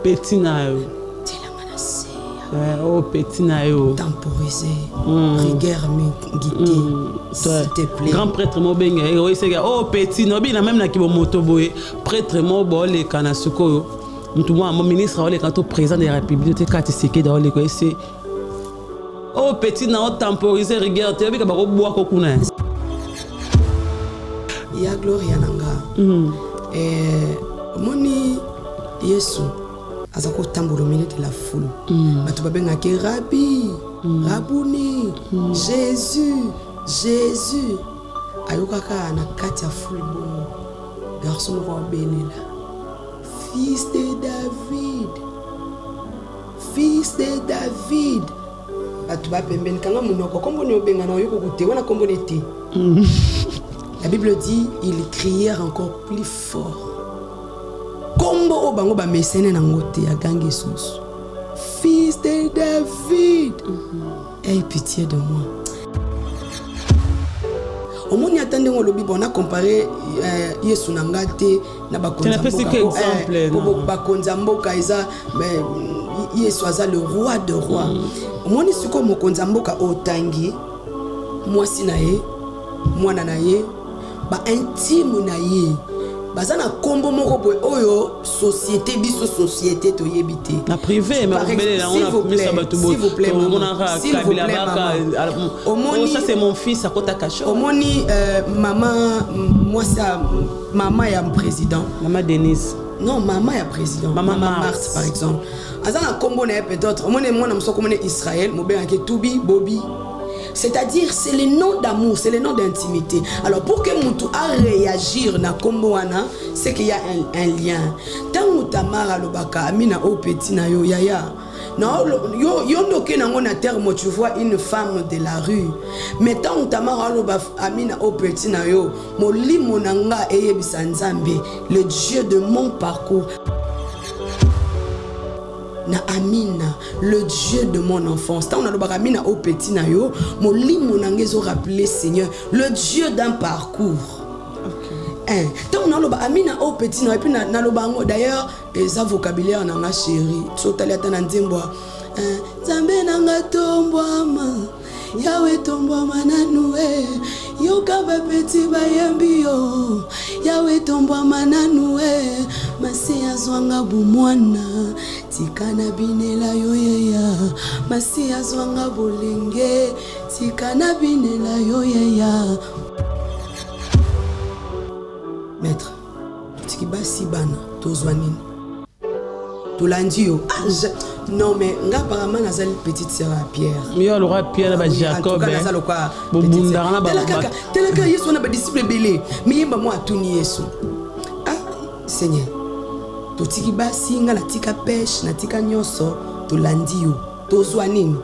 petit na yo. Oh petit na yo. Temporisé. Rigueur me guidé. S'il te plaît. Grand prêtre mo benga. Oh petit no bi na même na ki bo moto boye. Prêtre mo bo le kana suko. Mutu mo ministre ole kanto président de la République te kati seke da ole ko ese. Oh petit na o temporisé rigueur te bi ka ba ko boa ko kuna. Ya gloria nanga. Moni Yesu azako tambour au milieu de la foule. Batu babenga ke Rabbi, Rabouni, Jésus, Jésus. Ayokaka na kati ya foule bon. Garçon mo belela. Fils de David. Fils de David. Batu ba pembeni kanga munoko kombo ni obenga na yoko kote wana kombo nete. La Bible dit ils crièrent encore plus fort. Kombo o bango ba mesene na ngote ya gangi sous. Fils de David. Aie pitié de moi. Au monde attendait on le on a comparé Yesu na ngate na bakonza mboka. Bakonza mboka eza Yesu aza le roi de rois. Au monde siko mokonza mboka otangi mwasi na ye, mwana na ye, ba intime na ye. Bazana kombo moko boy oyo société biso société to yebité na privé mais on a mis ça bato s'il vous plaît on a kabila baka oh ça c'est mon fils à kota kacho omoni maman moi ça maman ya président maman Denise non maman ya président maman Marthe par exemple azana kombo na peut-être omoni mwana msoko mona Israël mobenga ke Tubi Bobby. C'est-à-dire, c'est le nom d'amour, c'est le nom d'intimité. Alors, pour que Moutou a réagir na komboana, c'est qu'il y a un lien. Tant Moutamara lobaka amina o petit na yo yaya. Non, yo ndoke nango na terme tu vois une femme de la rue. Mais tant Moutamara loba amina o petit na yo, molimo nanga eyebisa nzambe, le Dieu de mon parcours. Na Amina, le Dieu de mon enfance. Tant on a le baramina au petit na yo, mon limo nangezo rappelé Seigneur, le Dieu d'un parcours. Tant on a le baramina au petit na et puis na le bango d'ailleurs, les vocabulaire nanga chéri. Sotali atana nzemboa. Zambe nanga tombwama. Yawe tombwama nanue. Yoka ba petit bayambi yo. Yawe tombwama nanue. Masi azwanga bumwana. Tikana binela yoyeya. Masi azwanga bolenge. Tikana binela yoyeya. Maître, tikiba sibana tozwanini. Tolandio. Non mais nga apparemment nazali petite sœur à Pierre. Yo le roi Pierre ba Jacob. Bobundara ba. Telaka Yesu na ba disciple belé. Mais yemba moi atuni Yesu. Ah Seigneur. Totiki basi nga na tika pêche na tika nyonso tolandio. Tozwanini.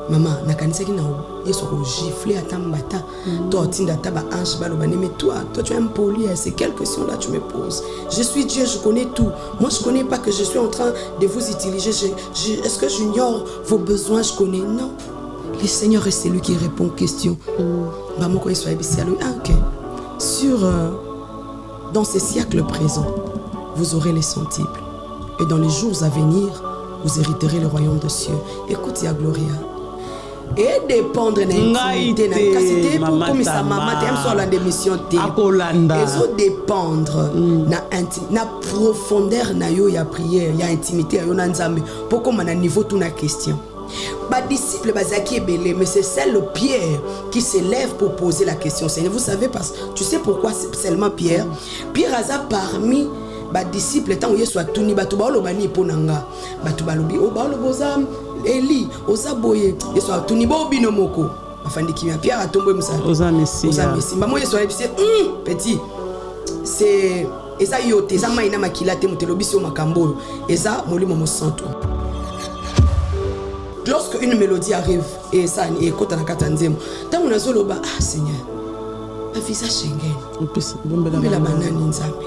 Maman nakanisa ki na Yesu ko gifler atambata. Toi tinda taba ange baloba mais toi tu es impoli, c'est quelle question là tu me poses? Je suis Dieu, je connais tout. Moi je connais pas que je suis en train de vous utiliser. Est-ce que j'ignore vos besoins? Je connais non. Le Seigneur est celui qui répond aux questions. Maman ko soit ici alors OK. Sur dans ces siècles présents, vous aurez les centiples et dans les jours à venir, vous hériterez le royaume des cieux. Écoute ya Gloria. Et dépendre d'intimité na capacité pour comme sa maman t'aime sur la démission té et dépendre na profondeur na yo ya prière ya intimité yo na nzambe pour comme na niveau tout na question ba disciple bazaki belé mais c'est celle Pierre qui s'élève pour poser la question. Seigneur, vous savez parce tu sais pourquoi c'est seulement Pierre aza parmi ba disciple tant Yesu atuni batu ba lobani ponanga batu balobi o ba lobozam Eli osaboye Yesu atuni bo bino moko afandiki ya Pierre atombo musa oza messi mbamo Yesu c'est petit c'est eza yote eza maina makila te mutelobisi o makambo eza molimo mosanto. Lorsque une mélodie arrive et ça et kota na katanzemo tant on azoloba ah Seigneur un visage Schengen mais la banane nzambe.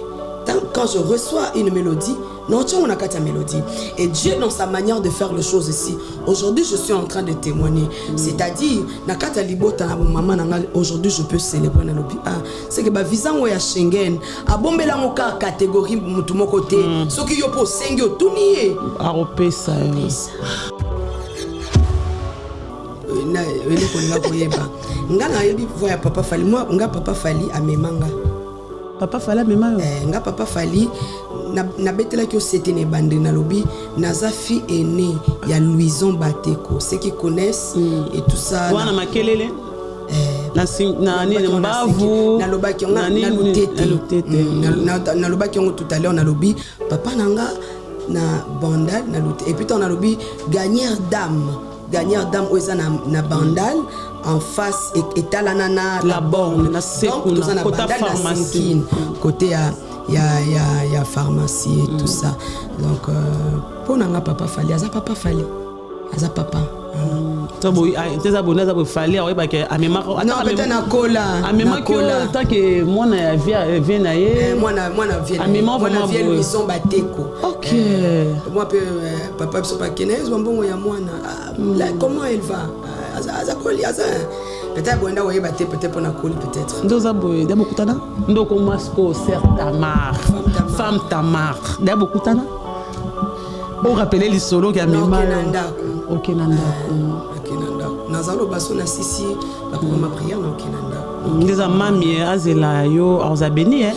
Quand je reçois une mélodie, Non, tu as une mélodie. Et Dieu, dans sa manière de faire les choses ici, aujourd'hui, je suis en train de témoigner. C'est-à-dire, aujourd'hui, je peux célébrer. C'est que visa ya Schengen, a bombé la moka catégorie de mon côté. Ce qui est pour Sengyo, tout nié. Aropé ça. Papa Fali, moi, Papa Fali à mes mangas. Papa Fali à mes mangas. Papa Fali. Na betela ki c'était ne bande na lobby naza fille aînée il y a Louison Bateko ceux qui connaissent et tout ça wana makelele na ni mbavu na lobaki na lutete na lobaki tout à l'heure na lobby papa nanga na bandal na lutete et puis on a lobby gagnère dame oza na bandal en face et talanana la borne na sekuna côté pharmacie côté il y a pharmacie et tout ça. Donc pour nanga papa Fali, aza papa. Ça boy, tes abonnés ça Fali ouais parce que amema non peut-être na cola. Amema que tant que moi na vient na ye. Moi na vient. Amema vraiment vient Louison Bateko. OK. Moi papa so pas kenez mbongo ya mwana. Comment elle va? Aza koli aza. Peut-être bon d'avoir batté peut-être pour la colle peut-être. Ndoza boy, d'abo kutana. Ndoko masko Tamar. Femme Tamar. D'abo kutana. On rappelait les solos qui a mis mal. OK Nanda. Nazalo baso na sisi la pour ma prière na OK Nanda. Ndeza mami azela yo aza béni hein.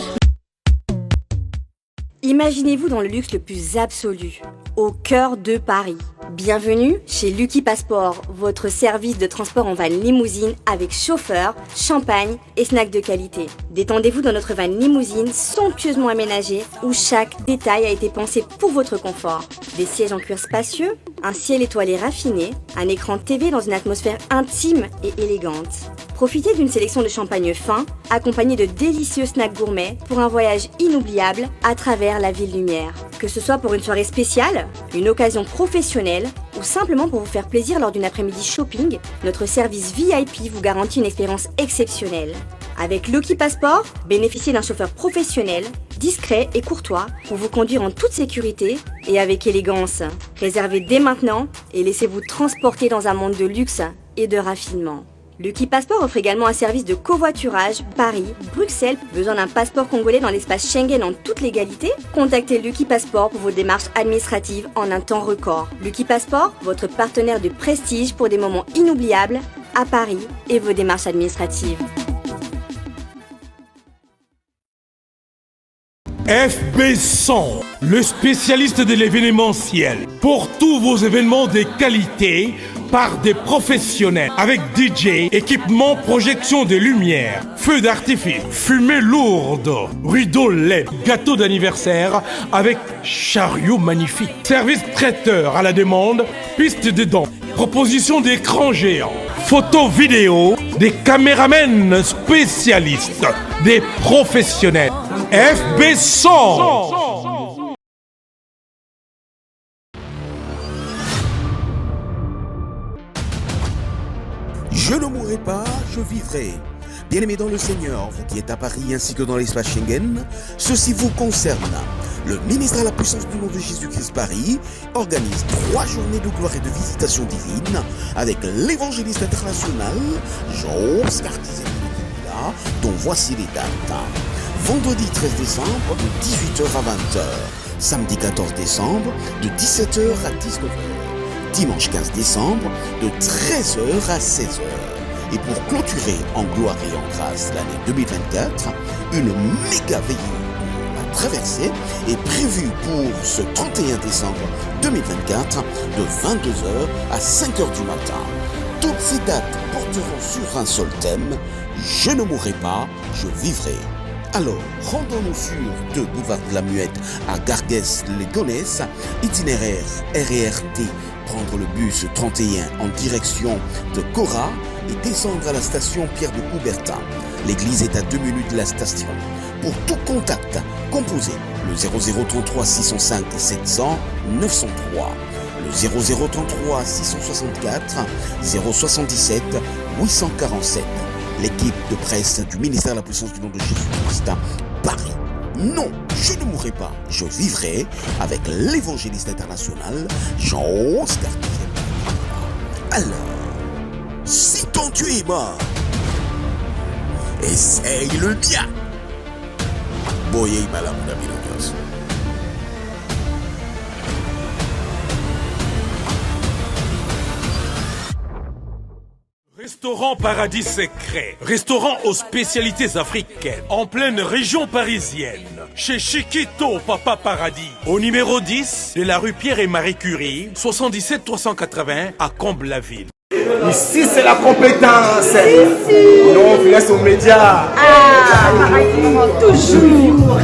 Imaginez-vous dans le luxe le plus absolu, au cœur de Paris. Bienvenue chez Lucky Passport, votre service de transport en van limousine avec chauffeur, champagne et snacks de qualité. Détendez-vous dans notre van limousine somptueusement aménagée où chaque détail a été pensé pour votre confort. Des sièges en cuir spacieux, un ciel étoilé raffiné, un écran TV dans une atmosphère intime et élégante. Profitez d'une sélection de champagne fin, accompagné de délicieux snacks gourmets pour un voyage inoubliable à travers la ville lumière. Que ce soit pour une soirée spéciale, une occasion professionnelle ou simplement pour vous faire plaisir lors d'une après-midi shopping, notre service VIP vous garantit une expérience exceptionnelle. Avec Lucky Passport, bénéficiez d'un chauffeur professionnel, discret et courtois pour vous conduire en toute sécurité et avec élégance. Réservez dès maintenant et laissez-vous transporter dans un monde de luxe et de raffinement. Lucky Passport offre également un service de covoiturage Paris, Bruxelles. Besoin d'un passeport congolais dans l'espace Schengen en toute légalité? Contactez Lucky Passport pour vos démarches administratives en un temps record. Lucky Passport, votre partenaire de prestige pour des moments inoubliables à Paris et vos démarches administratives. FB100, le spécialiste de l'événementiel. Pour tous vos événements de qualité, par des professionnels, avec DJ, équipement, projection de lumière, feux d'artifice, fumée lourde, rideaux LED, gâteau d'anniversaire avec chariot magnifique, service traiteur à la demande, piste de danse, proposition d'écran géant, photo vidéo, des caméramens spécialistes, des professionnels. FB100. Je ne mourrai pas, je vivrai. Bien-aimés dans le Seigneur, vous qui êtes à Paris ainsi que dans l'espace Schengen, ceci vous concerne. Le ministère à la puissance du nom de Jésus-Christ Paris organise 3 journées de gloire et de visitation divine avec l'évangéliste international Jean-Oscar Dizemboula, dont voici les dates. Vendredi 13 décembre de 18h à 20h, samedi 14 décembre de 17h à 19h, dimanche 15 décembre de 13h à 16h. Et pour clôturer en gloire et en grâce l'année 2024, une méga veillée de la traversée est prévue pour ce 31 décembre 2024 de 22h à 5h du matin. Toutes ces dates porteront sur un seul thème: je ne mourrai pas, je vivrai. Alors, rendons-nous sur 2 boulevard de la Muette à Garguès-les-Gonesse, itinéraire RERT, prendre le bus 31 en direction de Cora et descendre à la station Pierre de Coubertin. L'église est à 2 minutes de la station. Pour tout contact, composez le 0033 605 700 903, le 0033 664 077 847. L'équipe de presse du ministère de la puissance du nom de Jésus-Christ, Paris. Non, je ne mourrai pas, je vivrai avec l'évangéliste international Jean-Oscar. Alors, si ton Dieu est mort, essaye le mien. Boye malam d'Abilonios. Restaurant Paradis Secret, restaurant aux spécialités africaines, en pleine région parisienne, chez Chiquito Papa Paradis, au numéro 10 de la rue Pierre et Marie Curie, 77 380 à Comble-la-Ville. Ici, c'est la compétence. Non, on laisse aux médias. Toujours.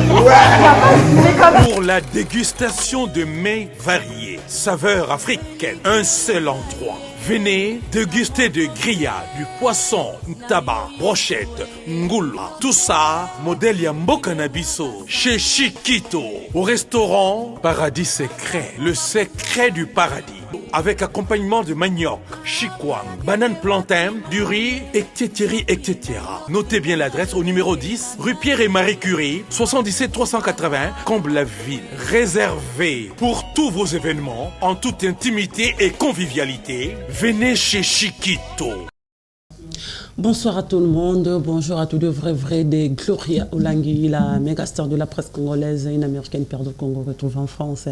Pour la dégustation de mets variés, saveurs africaines, un seul endroit. Venez déguster de grillades, du poisson, tabac, brochette, ngoula. Tout ça, modèle Yamboka Nabiso, chez Chiquito, au restaurant Paradis Secret, le secret du paradis. Avec accompagnement de manioc, chikwang, banane plantain, du riz, etc., etc. Notez bien l'adresse au numéro 10, rue Pierre et Marie Curie, 77 380, Comble-la-Ville. Réservé pour tous vos événements, en toute intimité et convivialité, venez chez Chiquito. Bonsoir à tout le monde, bonjour à tous les vrais des Gloria Olangi, la méga star de la presse congolaise, une américaine perdue au Congo retrouvée en France.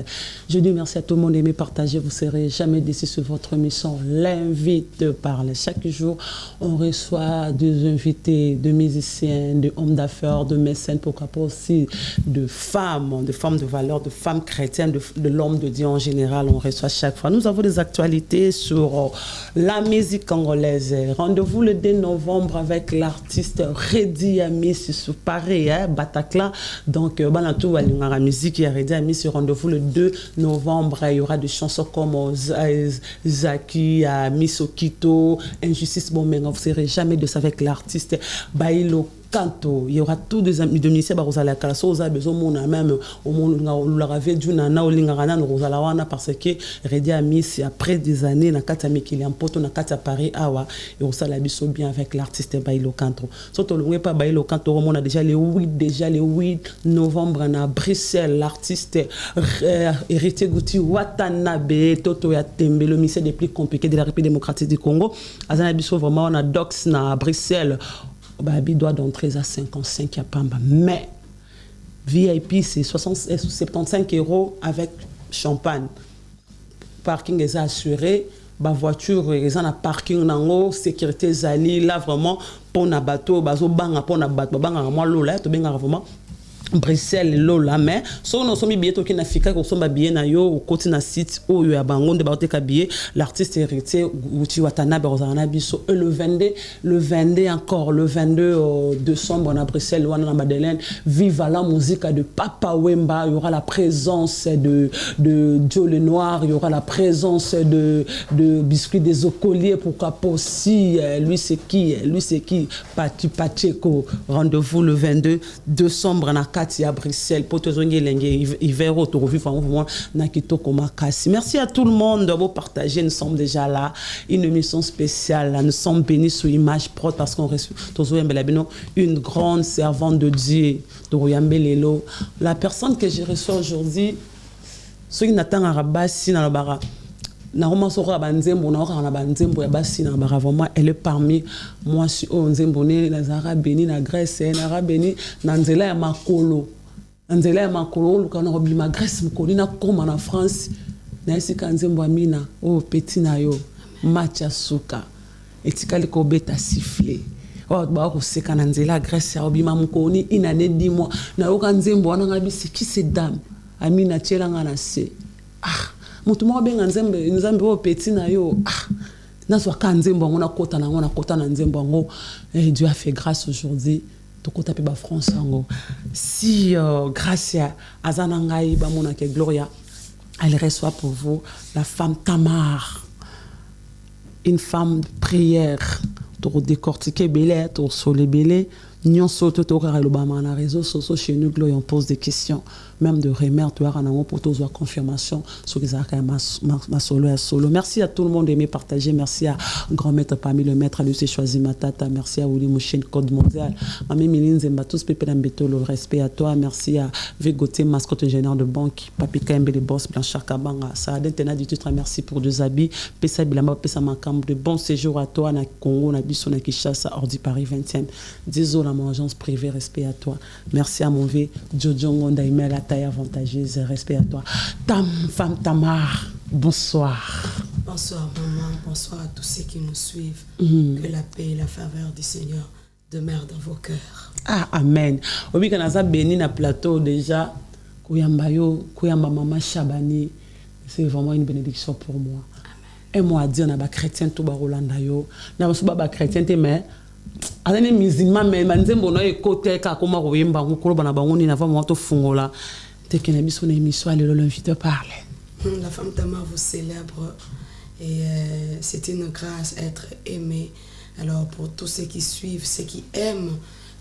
Je dis merci à tout le monde d'aimer partager, vous serez jamais déçus sur votre émission. L'invite parle. Chaque jour, on reçoit des invités, de musiciens, de hommes d'affaires, de mécènes, pourquoi pas aussi de femmes de valeur, de femmes chrétiennes, de l'homme de Dieu en général. On reçoit chaque fois. Nous avons des actualités sur la musique congolaise. Rendez-vous le 2 novembre avec l'artiste Redi Amis sur Paris, Bataclan. Donc, la musique est Redi Amis sur rendez-vous le 2 novembre. Il y aura des chansons comme Zaki, Miss Okito, Injustice Bomenga. Vous ne serez jamais de ça avec l'artiste Bailo Kanto. Il y aura tous des amis de ministère Barosala Kalaso, Oza besoin mon même au monde la rave du nana au lingana Rosalawana parce que Redi Amis après des années na kata mikili en poto na kata Paris awa et on sala biso bien avec l'artiste Bailo Kanto. Surtout le pas Bailo Kanto on a déjà le 8 novembre à Bruxelles l'artiste Héritier Gouti Watanabe Toto ya Tembe le ministère des plus compliqués de la République démocratique du Congo. Azana biso vraiment on a Dox na Bruxelles. Babi doit d'entrer à 55 à Pamba. Mais VIP, c'est 75 € avec champagne. Parking est assuré. Ma voiture, ils ont un parking nango, sécurité zali. Là, vraiment, pour un bateau, bazo banga, pour un bateau, banga, moi, lola, tu benga vraiment. Bruxelles lola mais so no somi billet toki na fika ko somba billet na yo au côté na site o yo abangonde ba te ka billet l'artiste Héritier Gouti Watanabe rozana biso et le 22 encore le 22 décembre à Bruxelles wana na Madeleine vive la musique de Papa Wemba. Il y aura la présence de Joe le Noir, il y aura la présence de Biscuit des Ocoliers, pourquoi pas aussi lui c'est qui Pati Pacheco. Rendez-vous le 22 décembre na à Bruxelles, merci à tout le monde de vous partager. Nous sommes déjà là, une émission spéciale. Nous sommes bénis sous Image Prod parce qu'on reçoit une grande servante de Dieu, de la personne que j'ai reçue aujourd'hui. Ceux qui n'attendent à Rabassi dans le bara. Elle est parmi moi si on zembone nazara beni na Grèce na beni na nzela ya makolo lukana obima Grèce mukoli na koma na France na esika nzembo amina o petit na yo matcha suka etikali ko beta siffler ba ko seka na nzela Grèce ya obima mukoni ina ne 10 mois na yo ka nzembo wana ngabi c'est qui cette dame amina tshela ngana se mutumo benga nzembe o petit na yo nazwa ka nzembo ngona kota na nzembo ngo Dieu a fait grâce aujourd'hui to kota pe ba France ngo si grâce à azana ngai ba mona ke Gloria elle reçoit pour vous la femme Tamar, une femme de prière to décortiquer belé to solé belé nyon soto to ka le ba na réseaux sociaux chez nous Gloria on pose des questions même de remercier toi pour tous la confirmation sur les arcs ma solo à solo. Merci à tout le monde d'aimer partager. Merci à grand maître parmi le maître à Lucie choisi ma tata. Merci à Willy Mouchen Code Mondial. Mamie Miline Zemba tous Pépé Dambeto le respect à toi. Merci à Végoté mascotte ingénieur de banque. Papi Kaimbe les boss Blanchard Kabanga. Ça a d'intérêt du titre. Merci pour 2 habits. Pessa Bilamba Pessa Makam de bon séjour à toi na Congo na Bissau na Kinshasa Ordi Paris 20e. Désolé à mon agence privée respect à toi. Merci à mon V Jojo Ngonda email la taille avantageuse respect à toi. Femme Tamar. Bonsoir. Bonsoir maman, bonsoir à tous ceux qui nous suivent. Que la paix et la faveur du Seigneur demeurent dans vos cœurs. Ah, amen. Obi kanaza béni na plateau déjà. Kuyamba yo, kuyamba maman Chabani. C'est vraiment une bénédiction pour moi. Et moi à dire na ba chrétien tout ba Rolanda yo. Na ba chrétien te mais azani musulman mais manzembo no ekote ka koma ko yemba ngukolo bana bango ni na vraiment to fungola. Te kena biso na émission le l'invité parle. La femme Tamar vous célèbre et c'est une grâce être aimée. Alors pour tous ceux qui suivent, ceux qui aiment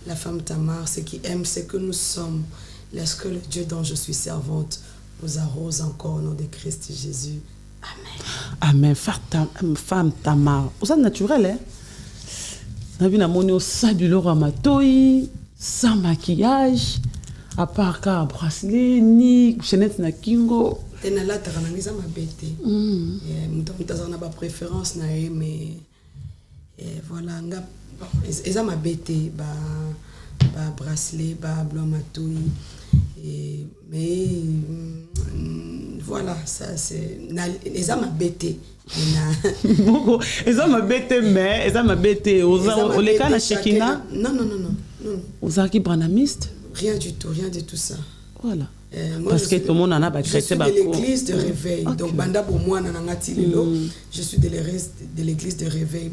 la femme Tamar, ceux qui aiment ce que nous sommes, laisse que le Dieu dont je suis servante vous arrose encore au nom de Christ Jésus. Amen. Amen. Femme Tamar. Vous êtes naturel, hein? Vous avez vu au sabulo ramatoi, sans maquillage, à part car bracelet, ni chaînette na kingo. Tena la tarananiza mabete. Mutazana ba préférence na mais voilà nga eza mabete ba bracelet ba blanc matoi mais voilà ça c'est eza mabete eza mabete mais eza mabete aux les cas na Shekina non aux archi branamiste rien du tout ça voilà. Moi, parce que tout le monde en a pas je suis de l'église de réveil. Okay. Donc, banda pour moi, je suis de l'église de réveil.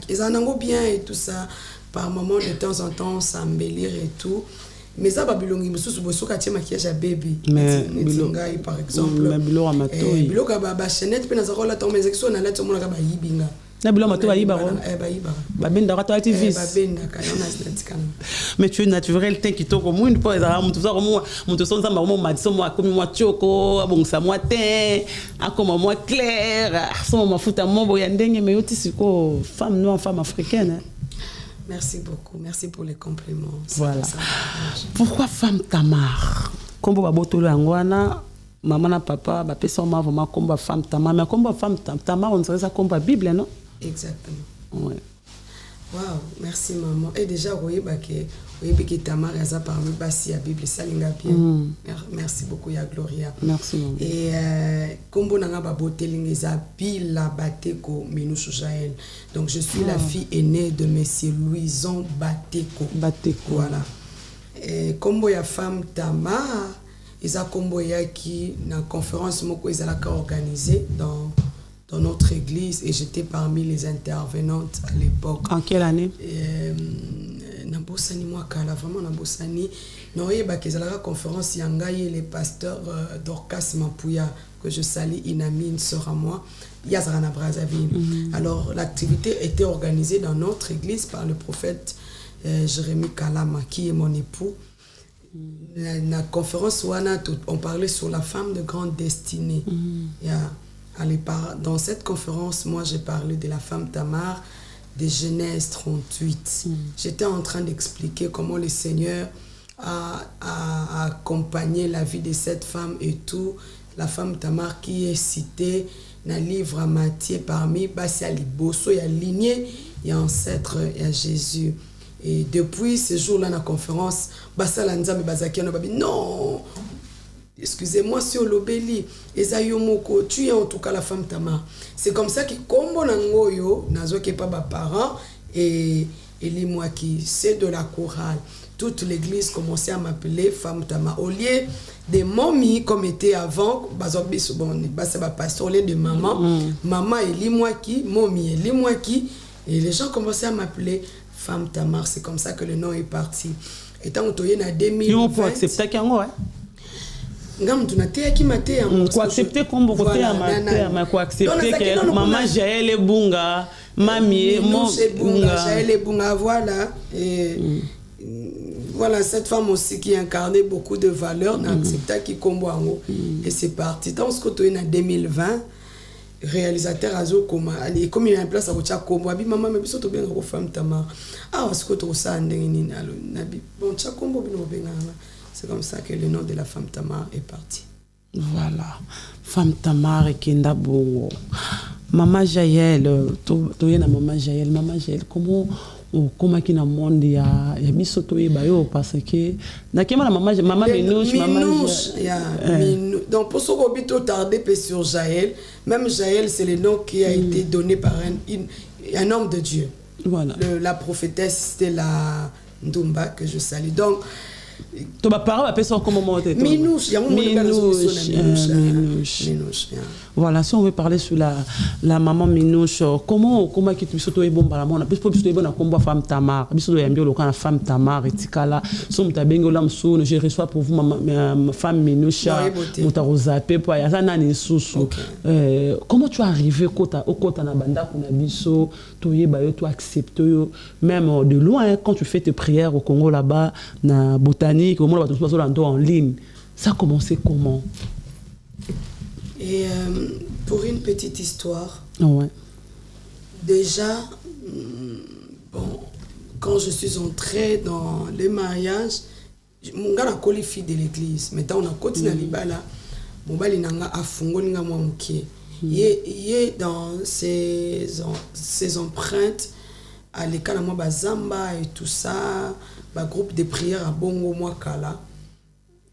Ils en ont bien et tout ça. Par moment, de temps en temps, s'embellir et tout. Mais ça, Babylongi, je suis de maquillage à baby. Mais par exemple. Mais Bilo Amato. Bilo Gaba, Chanette, Penazaro, la tombe, les exos, on a la tombe, on a Yibinga. Mais tu es naturel, t'es qui t'as comme une fois, tout ça, mon son, ça m'a moi comme moi choco, bon ça moi t'es, comme moi clair, ça m'a foutu à mon boyandeng, mais aussi c'est quoi, femme noire, femme africaine. Merci beaucoup, merci pour les compliments. Voilà. Pourquoi femme Tamar? Comme va botolo angwana. Maman et papa, personne m'a vraiment comme femme Tamar, mais comme femme Tamar, on dirait ça comme la Bible, non? Exactement. Ouais. Waouh, merci maman. Et déjà, vous voyez que Tamar a parmi Bassi la Bible, ça l'inga bien. Merci beaucoup, ya Gloria. Merci maman. Et comme on a baboté l'ingeza Bila Bateko Minouchou Jaël. Donc je suis la fille aînée de monsieur Louison Bateko. Voilà. Et comme il y a femme Tamar, ils ont comboyaki dans conférence moko ils ont organisé dans notre église et j'étais parmi les intervenantes à l'époque. En quelle année? Nabosani moi kala vraiment Nabosani non et bah qu'ils ont la conférence yangaye les pasteurs Dorcas Mapouya que je salue une amie une sœur à moi Yazrana Brazzaville. Alors l'activité était organisée dans notre église par le prophète Jérémie Kalama qui est mon époux. La conférence on parlait sur la femme de grande destinée. Dans cette conférence, moi j'ai parlé de la femme Tamar de Genèse 38. J'étais en train d'expliquer comment le Seigneur a accompagné la vie de cette femme et tout. La femme Tamar qui est citée dans le livre à Matthieu parmi Bassia Liboso, il y a lignée, il y a ancêtre, il y a Jésus. Et depuis ce jour-là, dans la conférence, non, excusez-moi, si Olobeli, Ezayomoko, tu es en tout cas la femme Tamar. C'est comme ça que, comme on a ngoyo, nazo qui pas parents, et moi qui c'est de la chorale. Toute l'église commençait à m'appeler femme Tamar. Au lieu de mommy, comme était avant, c'est pas pasteur, au lieu de maman, maman et moi qui, mommy et moi qui, et les gens commençaient à m'appeler femme Tamar. C'est comme ça que le nom est parti. Et tant que tu es en 2020, on peut accepter qu'il y a un quoi accepter comme beaucoup mais quoi accepter que maman Jaël Bunga mamie mon Jaël Bunga voilà et voilà, cette femme aussi qui incarnait beaucoup de valeurs, n'a accepté qui combo en haut. Et c'est parti. Dans ce côté, en 2020, réalisateur Azo Koma, et comme il a un place à Rocha Combo, abi maman, mais biso to bien ko femme Tamar. Ah, ce côté ça ndengini alo nabi. Bon, Cha Combo bino benga. C'est comme ça que le nom de la femme Tamar est parti. Voilà, femme Tamar et Kenda Bongo. Maman Jaël, tu es Maman Jaël, comment qui na monde ya biso to e bayo parce que na kema la maman Minouche donc pour ce qu'on bito tarder sur Jaël, même Jaël c'est le nom qui a été donné par un homme de Dieu. Voilà. La prophétesse c'était la Ndumba que je salue. Donc tu vas parler après ça comment monter Minouche. Voilà, si on veut parler sur la maman Minouche, comment qui tu sautes bon par la monde plus pour bon à combat femme Tamar biso do yambio lokana femme Tamar etikala so mtabengo la mso je reçois pour vous ma femme Minouche mutarozape pour ya sana ni susu. Comment tu es arrivé au kota na banda kuna biso to yeba yo to accepte yo même de loin quand tu fais tes prières au Congo là-bas na botanique au moment où tu passes en ligne, ça a commencé comment? Et pour une petite histoire, ouais. Déjà, bon, quand je suis entrée dans les mariages, mon gars a collé fille de l'église. Maintenant, on a continué à l'ibala. Mon gars a fongoli nga moi mouké. Il est dans ses empreintes à l'école moi bazamba et tout ça, ba groupe de prière à Bongo moi kala.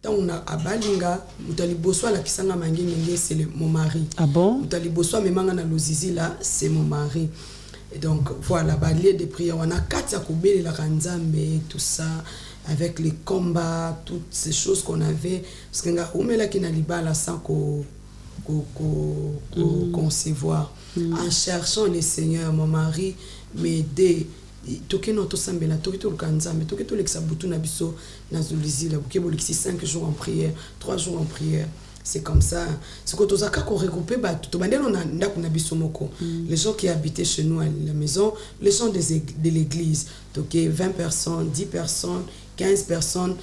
On a à Balinga, Moutaliboso la kisanga mangi c'est mon mari. Ah bon? Moutaliboso mais manga na lozizi là, c'est mon mari. Et donc voilà, balier de prière, on a Katia Koubele la Ranzambe et tout ça avec les combats, toutes ces choses qu'on avait parce que nga umela ki na libala sans concevoir. En cherchant les seigneurs, mon mari m'aidait. Toke noto sambela toke to kanzambe toke to leksa butu na biso na zolizi la buke boliksi 5 jours en prière 3 jours en prière. C'est comme ça c'est que tozaka ko regrouper ba to bandelo na ndako na biso moko les gens qui habitaient chez nous à la maison, les gens de l'église toke 20 personnes 10 personnes 15 personnes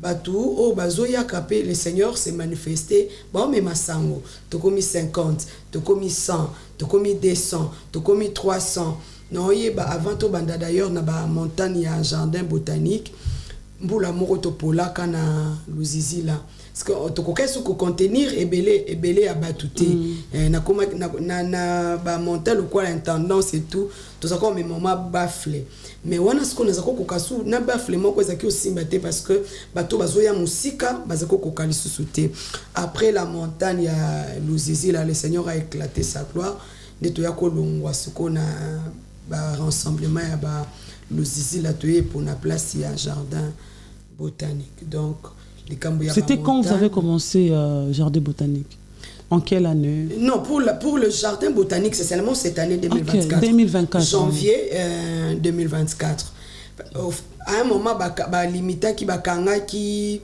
batou o bazoya kapé le Seigneur s'est manifesté ba me masango to komi 50 to komi 100 to komi 200 to komi 300. Non, avant tout, d'ailleurs, na ba montagne ya jardin botanique, mbula moko to pola kana luzizi là. Parce que to kokesu ko contenir ebele à batouté. Na koma na ba montagne quoi l'intendance et tout, tout ça comme moment bafflé. Mais wana ce qu'on a ko kasu na bafflé moko ezaki aussi mbaté parce que bato bazoya musika bazako ko kali susute. Après la montagne ya luzizi là, le Seigneur a éclaté sa gloire. Netoya ko longwa ce qu'on a rassemblement à l'Ozizi la tué pour la place il y a un jardin botanique. Donc c'était quand vous avez commencé jardin botanique? En quelle année? Non, pour le jardin botanique c'est seulement cette année 2024. Okay, 2024 janvier 2024. À un moment limita qui bakanga qui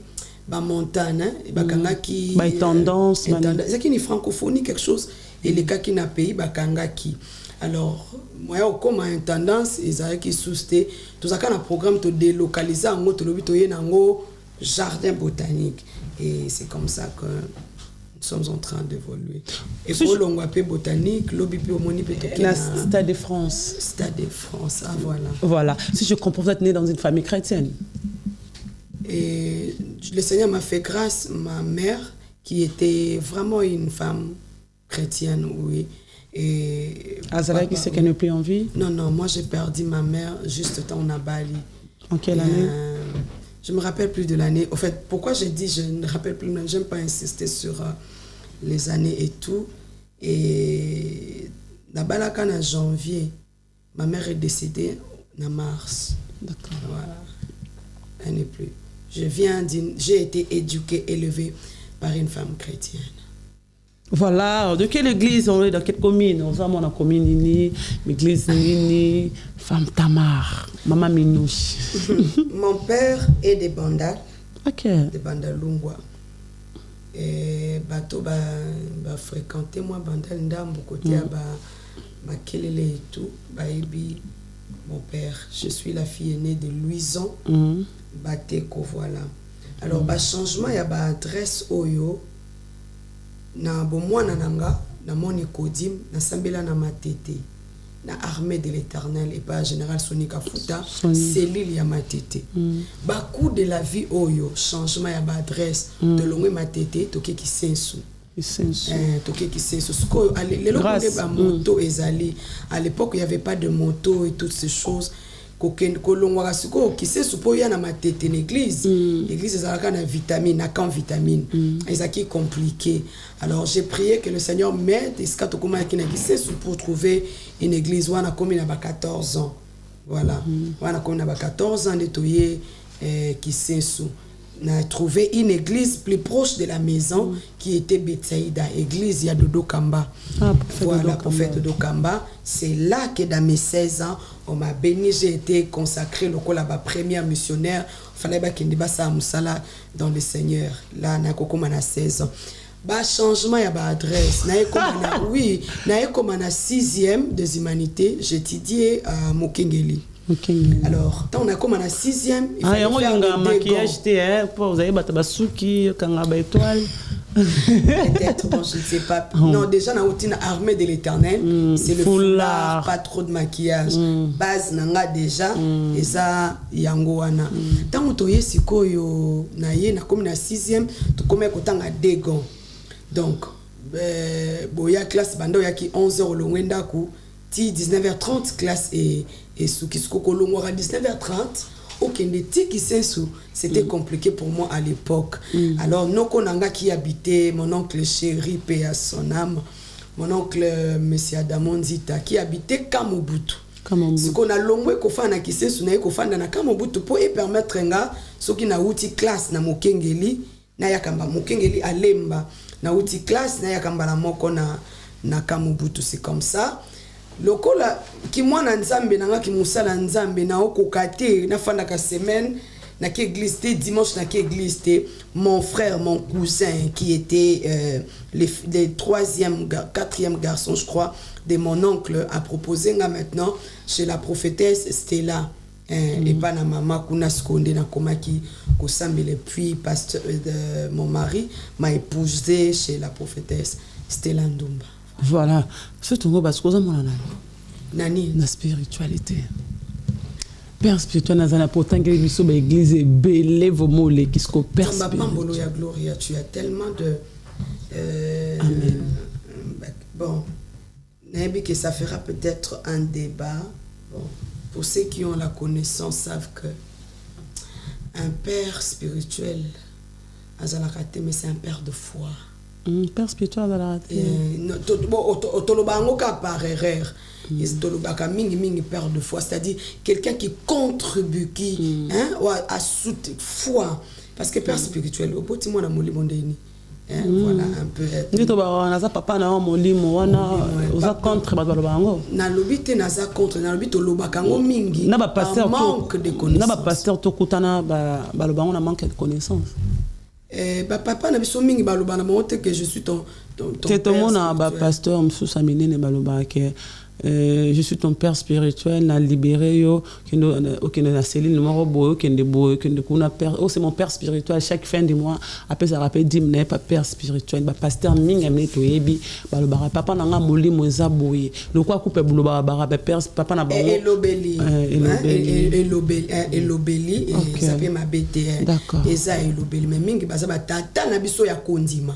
montagne bakanga qui tendance c'est qui ni francophonie quelque chose et les cas qui n'a pays bakanga qui. Alors, moi, comme une tendance, ils ont qui sousté, tout ça quand un programme te délocaliser en mode jardin botanique. Et c'est comme ça que nous sommes en train d'évoluer. Et pour l'ongwapé botanique, l'obipi omoni peut-être. La Stade de France. Stade de France, ah voilà. Voilà. Si je comprends, vous êtes né dans une famille chrétienne. Et le Seigneur m'a fait grâce, ma mère, qui était vraiment une femme chrétienne, oui. Et Azala qui sait qu'elle n'est plus en vie? Non, moi j'ai perdu ma mère juste temps à Bali. En quelle année? Je me rappelle plus de l'année. En fait, pourquoi j'ai dit je ne rappelle plus, j'aime pas insister sur les années et tout. Et dans Balaka en janvier, ma mère est décédée en mars. D'accord. Voilà. Elle n'est plus. J'ai été éduquée, élevée par une femme chrétienne. Voilà, de quelle église on est, dans quelle commune? On a une commune, l'église Nini, femme Tamar, maman Minouche. Mon père est de Bandal. Ok. De Bandalungwa. Et bateau fréquenté moi Bandal Ndambo côté à Kelele et tout. Mon père, je suis la fille aînée de Louison bateko voilà. Alors ba changement ya ba adresse oyo na bomwana nanga na moni kodim na sambela na matete na armée de l'Éternel et pas général Sonika Futa cellule ya matete ba coup de la vie oyo changement ya ba adresse de longwe matete toke ki sensu toke ki sensu sko les locaux ba moto ezali à l'époque il y avait pas de moto et toutes ces choses kolongwaka siko kisesu po ya na matete l'église l'église ezalaka na vitamine na kan vitamine ezaki compliqué. Alors j'ai prié que le Seigneur m'aide eska tokoma ki na kisesu pour trouver une église wana komi na ba 14 ans voilà wana komi na ba 14 ans de toye kisesu na trouvé une église plus proche de la maison qui était Betsaïda, église ya Dodo Kamba. Voilà, prophète Dodo Kamba. C'est là que dans mes 16 ans, on m'a béni, j'ai été consacré là-bas première missionnaire. Fallait pas qu'il débat ça musala dans le Seigneur. Là, na kokoma na 16 ans. Ba changement ya ba adresse. Na ekoma oui, na ekoma na 6e des humanités, j'étudiais à Mokengeli. Alors, quand on a comme en 6e, il fallait faire le maquillage pour vous avez batabasuki kangaba étoile. Peut-être, bon, je ne sais pas. Non, déjà dans une armée de l'Éternel, c'est le foulard, pas trop de maquillage. Base nanga déjà et ça yangoana. Tant on toye siko yo na ye na comme na 6e, to comme kotanga dégon. Donc boya classe bando yaki 11h le wenda ku ti 19h30 classe et sous qui kolongo à 19h30 aucun des qui sensu c'était compliqué pour moi à l'époque. Alors noko nanga qui habitait mon oncle chéri paix à son âme, mon oncle monsieur Adamonzita qui habitait Kamobutu. Ce qu'on a longwe ko fana qui sensu na ko fana na Kamobutu pour permettre nga ceux qui na uti classe na Mokengeli na yakamba Mokengeli alemba na uti classe na yakamba la moko na Kamobutu. C'est comme ça. Lokola ki mwana nzambe nanga ki musala nzambe na okokate na fanda ka semaine na ki église té dimanche na ki église té mon frère mon cousin qui était les 3e 4e garçon je crois de mon oncle a proposé nga maintenant chez la prophétesse Stella et pas na maman kuna skonde na komaki ko sambele puis pasteur mon mari m'a épousé chez la prophétesse Stella Ndumba. Voilà, c'est tout le monde nani la spiritualité. Père spirituel nazana pourtant que l'église l'église est belle vos mots les qui se père spirituel. Ya Gloria, tu as tellement de Amen. Bon, n'importe que ça fera peut-être un débat. Bon, pour ceux qui ont la connaissance savent que un père spirituel azala raté mais c'est un père de foi. Père spirituel à la raté. Tolobango ka par erreur. Tolobaka mingi père de foi, c'est-à-dire quelqu'un qui contribue qui à soutenir foi parce que père spirituel au petit moi na molimo ndeni. Voilà un peu. Ndito ba na za papa na molimo wana oza contre ba tolobango. Na lobité na za contre na lobito lobaka ngo mingi. Na ba pasteur manque de connaissance. Na ba pasteur to kutana ba lobango na manque de connaissance. Papa na biso mingi baloba na monte que je suis ton père na ba pasteur msusa minene baloba ke je suis ton père spirituel na libéré yo kendo na cellule numéro boyo kende kuna père c'est mon père spirituel chaque fin du mois après ça rappelle dim na pas père spirituel ba pasteur mingi amene to yebi baloba papa na nga molimo eza boye le quoi coupe boloba ba père papa na bango elobeli et ça fait ma BTR et ça elobeli mais mingi baza ba tata na biso ya kondima.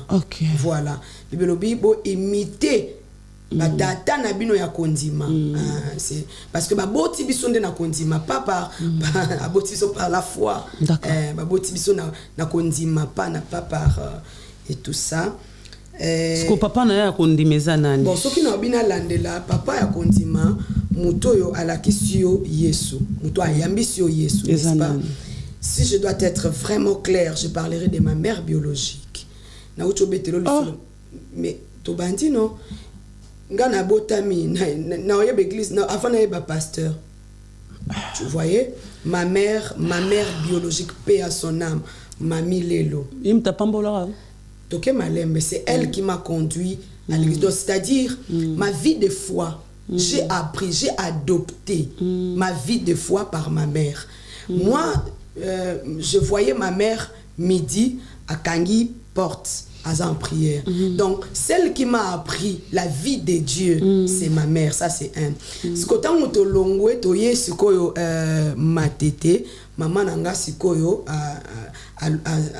Voilà bibelobi bo imiter batata na bino ya kondima. C'est parce que baboti biso nde na kondima pas par aboti biso par la foi, baboti biso na kondima pas par et tout ça. Ce que papa na ya kondimeza nani bon soki na bina landela papa ya kondima muto yo alakisi yo Yesu muto ayambisi yo Yesu, n'est-ce pas? Si je dois être vraiment clair, je parlerai de ma mère biologique na ucho betelo mais to bandi non ngana botami na oyeba église na avant na yeba pasteur. Tu voyais ma mère biologique paix à son âme Mami Lelo imta pambola toke malembe c'est elle qui m'a conduit à l'église. C'est-à-dire ma vie de foi j'ai appris, j'ai adopté ma vie de foi par ma mère. Moi je voyais ma mère midi à Kangi porte en prière. Donc, celle qui m'a appris la vie de Dieu, c'est ma mère. Ça, c'est un. Ce que tant que longwe toye sikoyo matete, maman nanga sikoyo à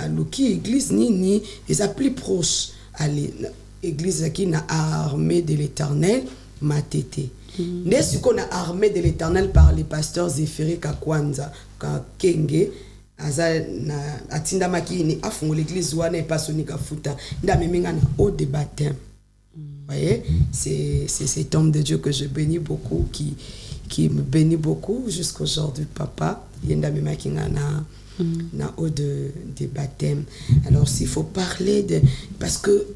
Luki église ni ils a plus proche à l'église qui na armée de l'Éternel matete. Dès ce qu'on a armé de l'Éternel par les pasteurs Zéphiré Kakwanza Kenge atinda maki ni afungo l'église wana pas sonika futa nda meminga na eau de baptême. Voyez, c'est cet homme de Dieu que je bénis beaucoup qui me bénit beaucoup jusqu'aujourd'hui, papa yenda memaki na eau de baptême. Alors s'il faut parler de parce que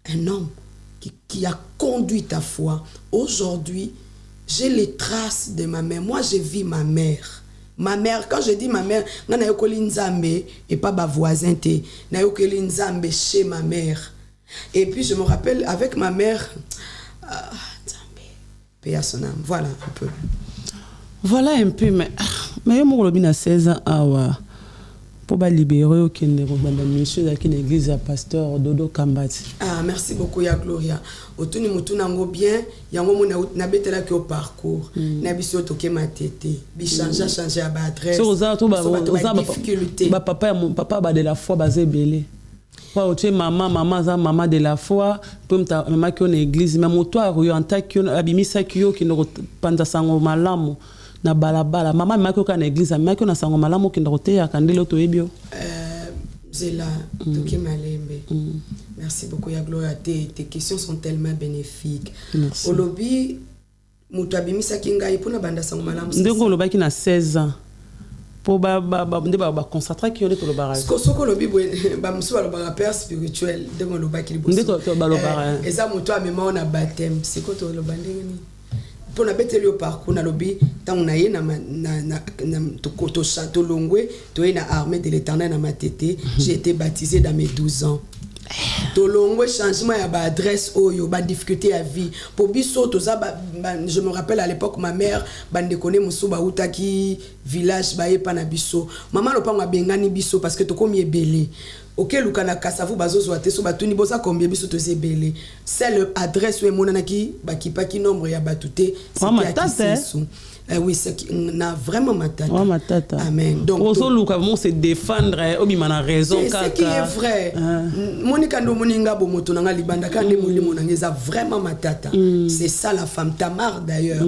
un homme qui a conduit ta foi, aujourd'hui j'ai les traces de ma mère. Moi je vis ma mère. Ma mère, quand je dis ma mère, je n'ai pas Nzambe et pas ma voisin, je n'ai pas Nzambe chez ma mère. Et puis je me rappelle avec ma mère, Nzambe, paix à son âme. Voilà un peu. Voilà un peu, mais je suis 16 ans pour libérer au monsieur qui l'église à pasteur Dodo Kambati. Ah, merci beaucoup, ya Gloria. Otuni mutuna ngo bien, yango mona na betela ki au parcours. Na biso toke matete, bi changer à adresse. So oza to ba difficulté. Ba papa de la foi basé belé. Kwa otie maman de la foi, pour maman qui on église, mais moto a orienté qui on abimisa ki yo ki no panda sango malamu. Na balabala mama mako ka na église mako na sango malamu ki ndote ya kandelo to ebio Zela toke malembe. Merci beaucoup ya Gloria, tes questions sont tellement bénéfiques. Olobi mutu abimisa ki ngai pona banda sango malamu ndeko lobaki na 16 ans pour ba concentrer ki on est to lobara soko lobi ba musu ba lobara père spirituel ndeko lobaki liboso ndeko ba lobara eza mutu amema na baptême c'est quoi to lobandenge ni pour na beteli au parcours na lobby tant on a na to château longwe to na armée de l'Éternel na matete. J'ai été baptisé dans mes 12 ans. To longwe changement ya ba adresse oyo ba difficulté à vie pour biso to za je me rappelle à l'époque ma mère bande connaît musuba utaki village ba epa na biso maman lo pa ngabengani biso parce que to komi ebele. Ok, lukana kasavu bazo zoate so batuni boza combien biso to zebele. C'est l'adresse où monana ki bakipa ki nombre ya batute. Oui, c'est na vraiment ma tata. Amen. Donc ozo luka mon se défendre obi mana raison kaka. C'est ce qui est vrai. Monika ndo moninga bo moto nanga libanda ka ndemo limo nangeza vraiment ma tata. C'est ça la femme Tamar d'ailleurs.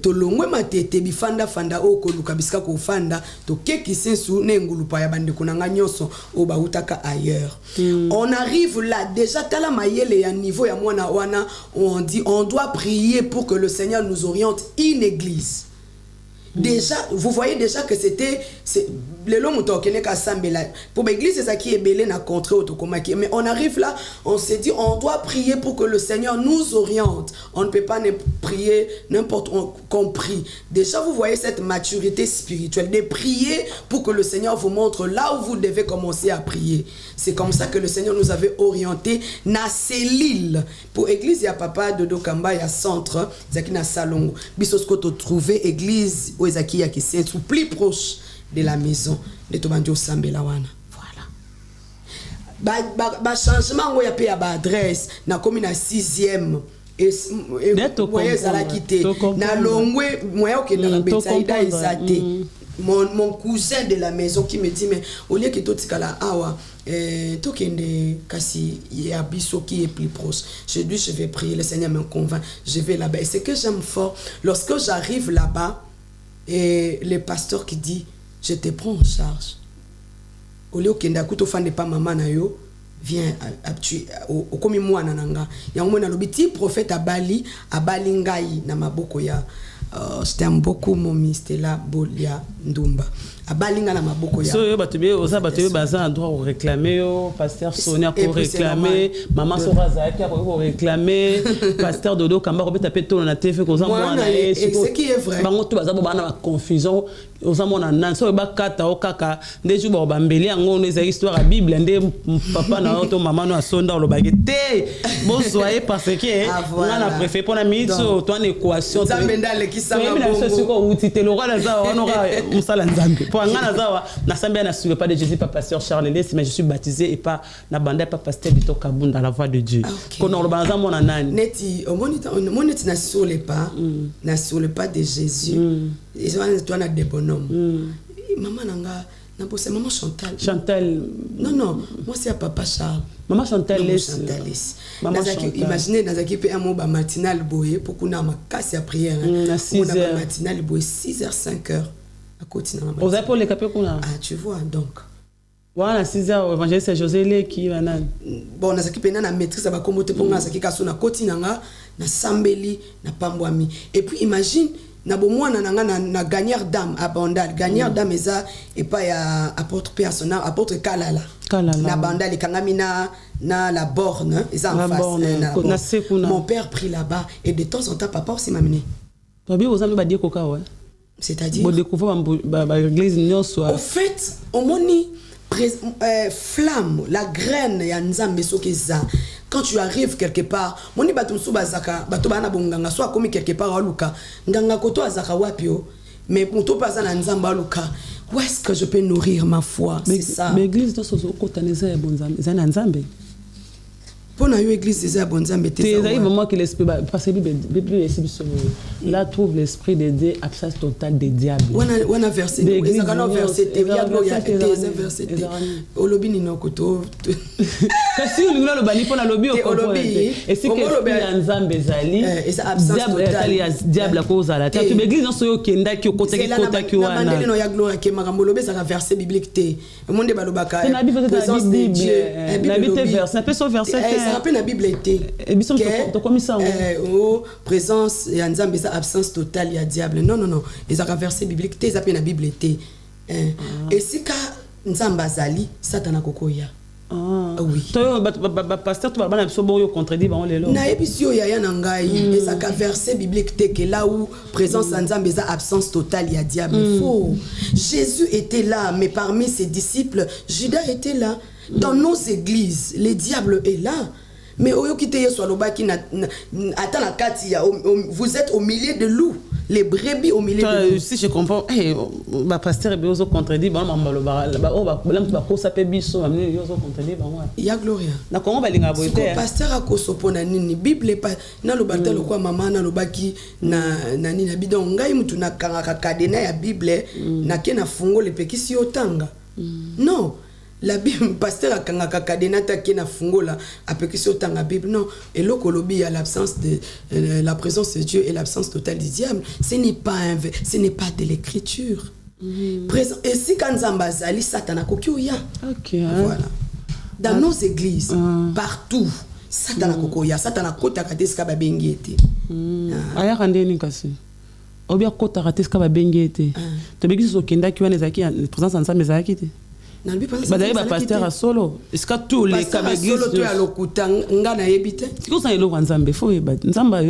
To longwe matete bifanda fanda o ko luka biska ko fanda to keki sensu nengulu pa ya bande kunanga nyoso o ba utaka ailleurs. On arrive là déjà tala mayele ya niveau ya mwana wana on dit on doit prier pour que le Seigneur nous oriente une église. Déjà, vous voyez déjà que c'était le long où pour l'église c'est ça qui est belé na contre autokomaki, mais on arrive là, on s'est dit on doit prier pour que le Seigneur nous oriente. On ne peut pas prier n'importe qu'on prie. Déjà vous voyez cette maturité spirituelle de prier pour que le Seigneur vous montre là où vous devez commencer à prier. C'est comme ça que le Seigneur nous avait orienté na Célile pour église ya papa de Dokamba ya centre zaki na Salongo bisosko to trouver église où ezaki ya qui c'est plus proche de la maison de Tobandio Sambela wana. Voilà. Ba changement ngo ya pe ya ba adresse na comme na 6e et moyen zala quitté na longwe moyen ok na Betsaïda ezate. Mon cousin de la maison qui me dit mais au lieu que totikala awa tokende kasi ya biso qui est plus proche. Je dis je vais prier, le Seigneur me convainc, je vais là-bas. Et ce que j'aime fort, lorsque j'arrive là-bas et le pasteur qui dit je te prends en charge. Au lieu que ndakuto fande pas maman na yo viens au komi mwana nanga. Ya mwana lobiti prophète abali ngai na maboko ya je t'aime beaucoup mon Stella Bolia Ndumba. abalinga na maboko ya so yo batubie oza batubie baza droit au réclamer yo pasteur Sonia pour réclamer maman Sora Zaki pour réclamer pasteur Dodo Kamba ko taper tourner na TV ko za mwana et ce qui est vrai bango to baza bana ba confusion oza mwana nan so ba kata o kaka ndeju ba bambeli yango no eza histoire ya Bible nde papa na to maman no asonda lo bagete bon soyez parce que on a préféré pour la minute toi une équation nzambendale kisanga bongo siko utite lo kana za onora musala nzambe pour ngana zawa na sambia na suivi pas de Jésus pas pasteur Charles Lès mais je suis baptisé et pas na banda pas pasteur Vito Kabunda la voix de Dieu kono lo banza mona nani neti moniti na sur les pas de Jésus ils ont toi na des bonhommes maman nanga na posse maman Chantal non moi c'est à papa Charles maman Chantal Lès maman Chantal imaginez dans équipe un mot ba matinal boye pour qu'on a ma casse à prière à 6h matinal boye 6h 5h à côté na maman aux pour les capé qu'on a tu vois donc voilà 6h évangéliste José Lé qui va nan bon na équipe na maîtrise ba komote pour na sakika so na côté na sambeli na pambwami et puis imagine na bomwana na gagneur d'âme à Bandal gagneur d'âme eza et pas ya apôtre personnel apôtre Kalala na Bandal kangami na la borne eza en face mon père prit là-bas et de temps en temps papa aussi m'a mené babi ozambe ba die koka ouais c'est-à-dire bon découvrir ba église nyonso au fait au moni flamme la graine ya nzambe sokeza quand tu arrives quelque part moni batum subazaka bato bana bonganga soit comme quelque part aluka nganga koto azaka wapio mais moto paza na nzamba aluka où est-ce que je peux nourrir ma foi c'est ça mais église to sozo kotaneza ya bonzambe za na nzambe pona yo église des bonzambe te ça arrive vraiment que l'esprit parce que Bible là trouve l'esprit de Dieu absence totale des diables wana verset ezaka no verset te ya gloria te verset te olobi ni nokoto kasi ulingula lo bani pona lobi olobi et si que ya nzambe zali diable ko zala ta tu église non so yo kenda ki okota ki kota ki wana mandeli no ya gloria ke makambo lobi ezaka verset biblique te monde balobaka présence de Dieu la Bible verset ça peut so verset ça rappelle la Bible était présence et nzambe ça absence totale il y a diable non les versets bibliques te ça la Bible était et si ka nzamba zali satana kokoya oui toi pasteur tu vas bana biso boyo contredit ba on lelo na ebisio ya na ngai et ça ka verset biblique te que là où présence nzambe ça absence totale il y a diable faux Jésus était là mais parmi ses disciples Judas était là dans nos églises les diables est là. Mais vous êtes au milieu de loups, les brebis au milieu de loups. Si je comprends, ma pasteur est aussi contredit, il y a gloria. Le pasteur a kosopona nini Bible pas na lo batel quoi maman na lo baki na nani na bidon ngai mutu na kanga kadena ya Bible na kena fungo le pekisi otanga. Non. La Bible pasteur akanga kakadena takena fungola apekisi otanga Bible non et le kolobi à l'absence de la présence de Dieu et l'absence totale du diable ce n'est pas de l'écriture présent et si kanzamba zali satana kokiuya voilà dans nos églises partout satana kokoya satana kota kateska ba bengete aya kandeni kasi obia kota kateska ba bengete to bikisi sokenda kiwana zaki présence nzambe zaki te bazali ba pasteur solo est-ce que tous les cas d'église solo to alokuta ngana yebite siko sa elo nzambe fo yeba nzamba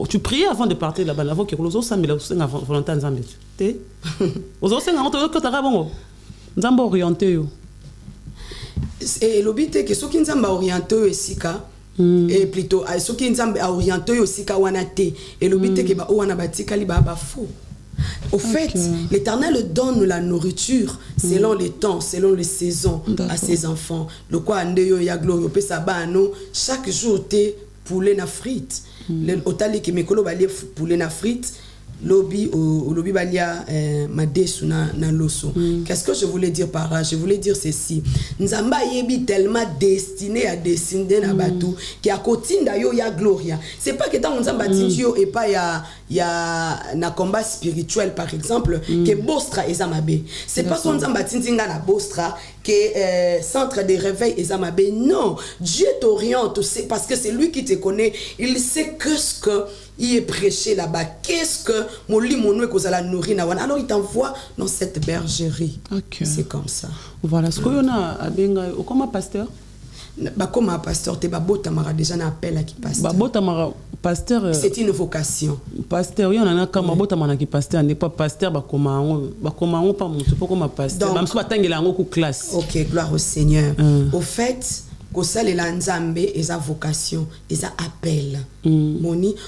tu pries avant de partir là-bas là que lozo samela usenga volonté nzambe te ozo senga ngoto ko taka bongo nzamba orienté yo et l'obité que soki nzamba orienté yo esika et plutôt soki nzamba orienté yo esika wana te et l'obité que ba wana batikali ba fou. Au fait, l'Éternel donne la nourriture selon les temps, selon les saisons à ses enfants. Le quoi andeyo ya gloire pe sabano chaque jour te poulet na frites. Le otali ke mekolo bali poulet na frites. Lobby balia madesu na loso. Qu'est-ce que je voulais dire par là? Je voulais dire ceci. Nzamba yebi tellement destiné à descendre na batu qui a kotinda yo ya gloria. C'est pas que tant nzamba tindio et pas ya na combat spirituel par exemple que bostra ezamabe. C'est pas son nzamba tinzinga na bostra que centre de réveil ezamabe. Non, Dieu t'oriente, c'est parce que c'est lui qui te connaît. Il sait que ce que il est prêché là-bas. Qu'est-ce que Moli Mono et Kozala nourrir Nawana? Alors il t'envoie dans cette bergerie. Okay. C'est comme ça. Voilà. Ce qu'on a à Benga, comment pasteur? Bah comme un pasteur, t'es babota mara déjà un appel à qui pasteur. Babota mara pasteur. C'est une vocation. Pasteur, il y en a quand babota mara qui pasteur n'est pas pasteur, bah comment pas mon pas comme pasteur. Même si pas tanguer la ngoko classe. Ok, gloire au Seigneur. Au fait. Kosala la nzambe eza vocation eza appel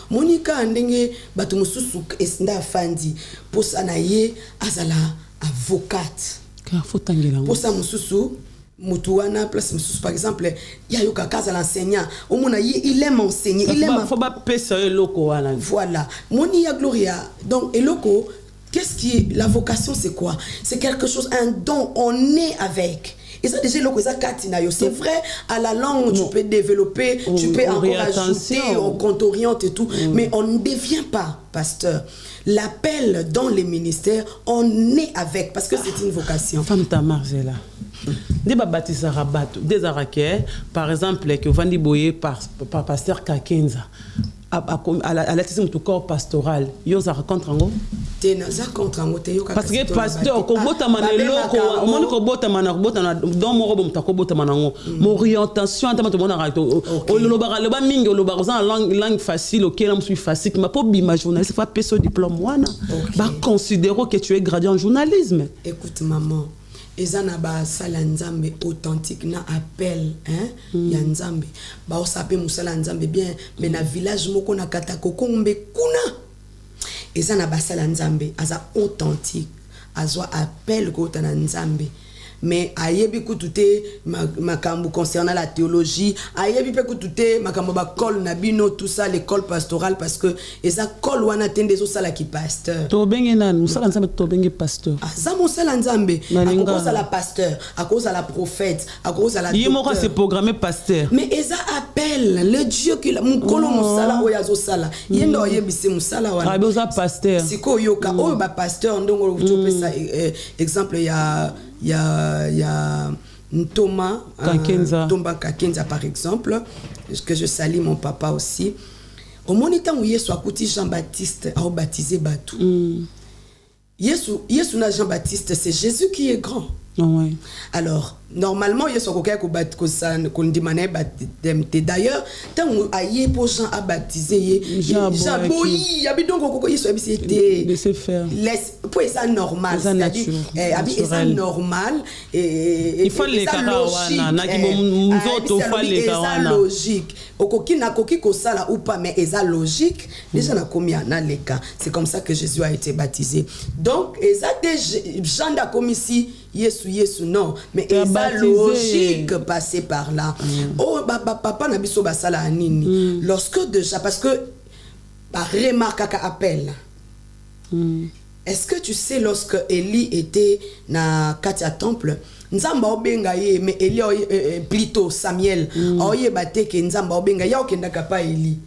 monika ndenge bato mususu esnda fandi posa na ye azala avocate ka fotangela posa mususu mutu wana place mususu par exemple ya yoka kaza l'enseignant omona il aime enseigner il aime faut pas pesa eloko wana voilà moni ya Gloria donc eloko qu'est-ce qui est la vocation? C'est quoi? C'est quelque chose, un don, on est avec. Et ça déjà c'est vrai, à la langue tu peux développer, tu peux encore ajouter, on t'oriente et tout, mais on ne devient pas pasteur. L'appel dans les ministères, on est avec, parce que c'est une vocation. Femme Tamar, c'est là. Des baptisés rabat, des araquais, par exemple, que Vandi Boye par pasteur Kakenza. À l'athlétisme tout corps pastoral, ils ont rencontré en gros. Parce que pasteur, quand bota manelo, on dit bota manarbota dans mon robot, t'as bota manango. Mon orientation, t'as mon arato. Le bar mingi, le bar langue facile, ok, là je suis facile. Ma pauvre bima journaliste, faut pas ce diplôme wana. Bah considérons que tu es gradué en journalisme. Écoute maman. Ezana ba sala nzambe authentique na appel ya nzambe ba osape musala nzambe bien mais na village moko na katako kombe kuna ezana ba sala nzambe aza authentique azwa appel ko ta na nzambe mais ayebi kutute makambu concernant la théologie ayebi pe kutute makambu ba col na bino tout ça l'école pastorale parce que eza col wana tende zo sala ki pasteur to bengi na musala nzambe to bengi pasteur za musala nzambe akoza la pasteur akoza la prophète akoza la yemo ko c'est programmé pasteur mais eza appel le Dieu qui mukolo musala oya zo sala yendo yebise musala wana abeza pasteur siko yoka o ba pasteur ndongo to pesa exemple ya Thomas Kakenza. Thomas Kakenza par exemple que je salue mon papa aussi au monitant où Yesu akuti Jean-Baptiste a baptisé Batou Yesu na Jean-Baptiste c'est Jésus qui est grand. Ouais. Alors normalement Yesu akoka ko ndimane d'ailleurs tant aye pour Jean a baptisé Jaboyi abidongo koko Yesu abisi était laisser faire laisse pour ça normal c'est-à-dire ça normal et il faut les karawana na kibomuzoto faut les karawana logique okoki na koki ko sala ou pas mais eza logique déjà na komia na leka c'est comme ça que Jésus a été baptisé donc eza Jean da comme ici Yesu non mais eza logique passer par là oh papa na biso basala nini lorsque déjà parce que par remarque à appel est-ce que tu sais lorsque Élie était na Katia temple nzamba obenga ye mais Élie plutôt Samuel oye bate ke nzamba obenga ya okenda kapa Élie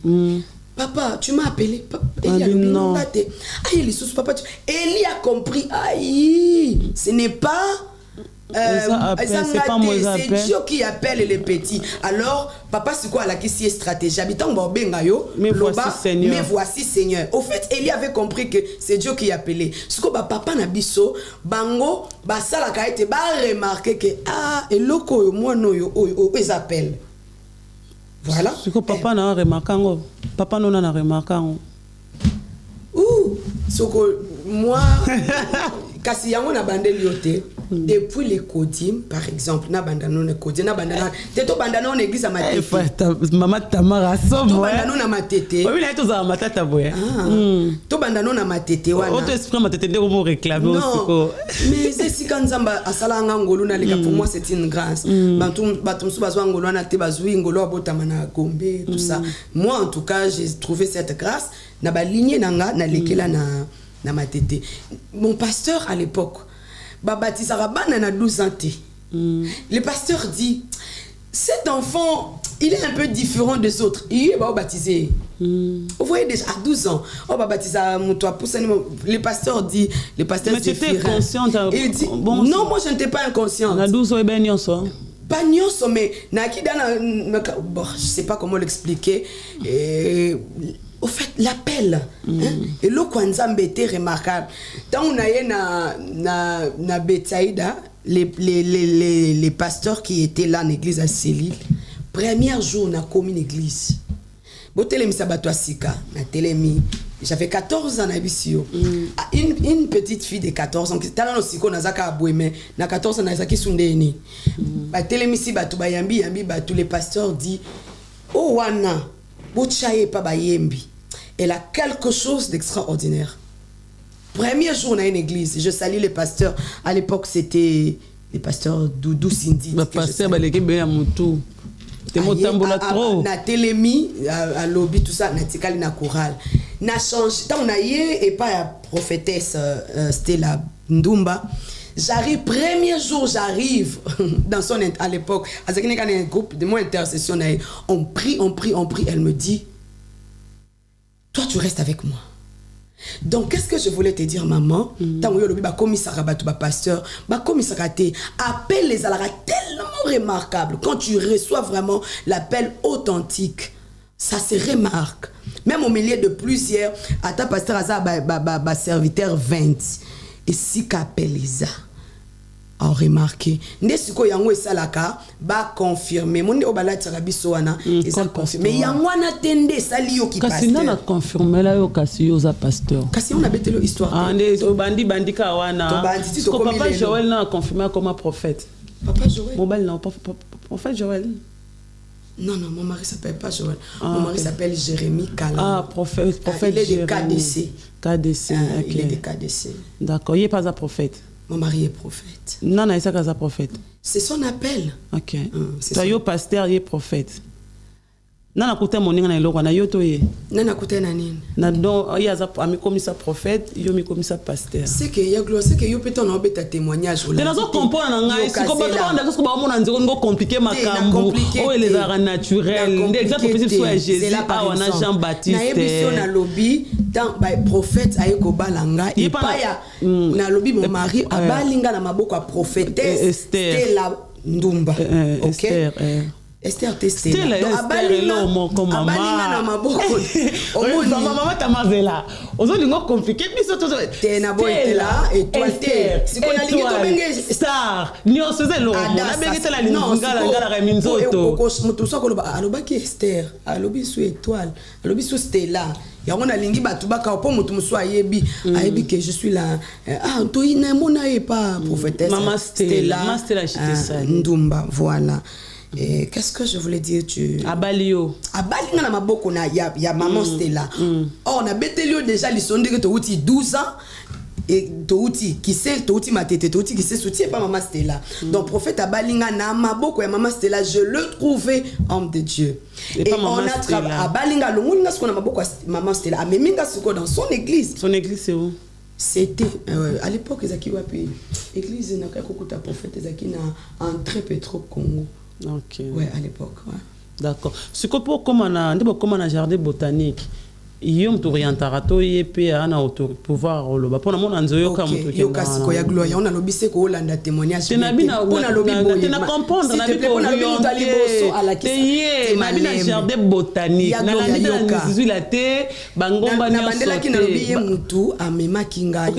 papa tu m'as appelé Élie non aïe sous papa Élie a compris aïe ce n'est pas c'est Dieu qui appelle les petits. Alors, papa, c'est quoi la question stratégie? Habitant Bengayo, mais voici Seigneur. Au fait, Élie avait compris que c'est Dieu qui appelait. Ce que papa Nabiso, Bango, ça la kaite, remarqué que et loko moi no yo ils appellent. Voilà. Ce que papa n'a remarqué, papa non n'a remarqué. Ouh, ce que moi, kasi yango na bandeli yote. Depuis les Kodim, par exemple, na bandano na Kodim, na bandana, teto bandano na église à Matete. Maman Tamara somme. To bandano na Matete. Oui, là tout ça Matata boy. To bandano na Matete wana. Auto esprit Matete de mo réclamer aussi. Mais c'est si quand Nzamba asala ngolo na leka pour moi c'est une grâce. Batum su bazwa ngolo na te bazwi ngolo abotama na Gombe tout ça. Moi en tout cas, j'ai trouvé cette grâce na ba lignée nanga na lekela na Matete. Mon pasteur à l'époque Babati Sarabana na 12 ans. Le pasteur dit cet enfant, il est un peu différent des autres. Il est baptisé. Vous voyez déjà à 12 ans. Oh baptisé le pasteur dit mais tu étais consciente. Il dit non, moi je n'étais pas inconsciente. À 12 ans pas pas nyonso mais naki dana bon je sais pas comment l'expliquer au fait l'appel et le kwanzambe était remarquable tant on a na Betsaïda les pasteurs qui étaient là en église à Célile premier jour on a commis une église botelemi sabato asika na telemi j'avais 14 ans na bisio une petite fille de 14 ans qui tala no siko nazaka aboueme na 14 ans nazaki sundeni ba telemi si batu bayambi batu les pasteurs dit oh wana bochaye pa bayembi elle a quelque chose d'extraordinaire. Premier jour on a une église, je salue les pasteurs à l'époque c'était les pasteurs Doudou Cindy le pasteur baleki bien mutu temotambola trop na telemi à lobby tout ça na tikali na chorale na change tant on a yé et pas la prophétesse Stella Ndumba. J'arrive, premier jour, j'arrive dans son à l'époque, avec un groupe de mon intercession, on prie, elle me dit, toi tu restes avec moi. Donc qu'est-ce que je voulais te dire maman, tant que le commissaire pasteur, appelle les alara tellement remarquable quand tu reçois vraiment l'appel authentique. Ça se remarque. Même au milieu de plusieurs, à ta pasteur Aza, serviteur 20. Et si qu'appelle a remarqué ndesiko yango esalaka ba confirmer monde obala tarabiso wana eza confirmer yango na tende sali yo ki pasteur kasi na confirmer la yo kasi yo za pasteur kasi on a betelo histoire ande bandika wana ko papa Joël na confirmer comme prophète papa Joël mobile non prophète Joël non mon mari s'appelle pas Joël mon mari s'appelle Jérémie Kala prophète il est de KDC il est de KDC d'accord il est pas un prophète. Mon mari est prophète. Non, il est un prophète. C'est son appel. Ok. Tu es pasteur, il est prophète. Non, je mon nom, na donc il y a ami comme ça prophète, il y a comme ça pasteur. C'est que il y a gloire, c'est que yo peut on obéta témoignage là. Tu n'as pas comprendre ngai, c'est comme ça on a ce qu'on va on compliquer makambo. Oh les arts naturels. L'exemple possible soit Jésus, ah on a Jean-Baptiste. Na émission na lobby dans prophète ayeko balanga et pas ya na lobby mon mari abalinga na maboko a prophétesse Stella Ndumba. OK. Esther testé. Stella mon comme maman. Abalinga na maboko. Maman tamazela. Ozolingo compliqué biso to. Tena boy là étoile terre. Si qu'on a lingi to benge star. Ni on se zelo. Na benge tela linga la minzoto. Mutu so ko aloba ki Esther. Alobi sou étoile. Alobi sou Stella. Ya on a lingi batu baka po mutu muso ayebi. Ayebi que je suis là. Ah to ina mona e pas prophétesse. Maman Stella. Maman Stella j'étais ça. Ndumba voilà. Et qu'est-ce que je voulais dire Abalio. Abalinga na maboko na ya maman Stella. Oh na betelio déjà li sonde que to uti 12 ans et to uti qui sait to uti matete to uti qui sait soutien pas maman Stella. Donc prophète Abalinga na maboko ya maman Stella je le trouvais homme de Dieu. Et on a travaillé Abalinga lo molinga ce qu'on a maboko maman Stella a meminga suko dans son église. Son église c'est où? C'était à l'époque ezaki wapi église na kakuta prophète ezaki na entrée Petro Congo. Ok. Ouais, à l'époque. Ouais. D'accord. Ce que pour comme on a jardin botanique, il y a un orientarato yepé ana pouvoir roloba. Pour mon anzoyo comme tout. Yo kasiko ya gloire, on a lobby ko Hollanda témoignage. On a lobby boye. Na comprendre na bi ko liboso ala kisi. Na bi na jardin botanique. Na la ni la te bangomba na bandela ki na lobby ye mutu amema kinga.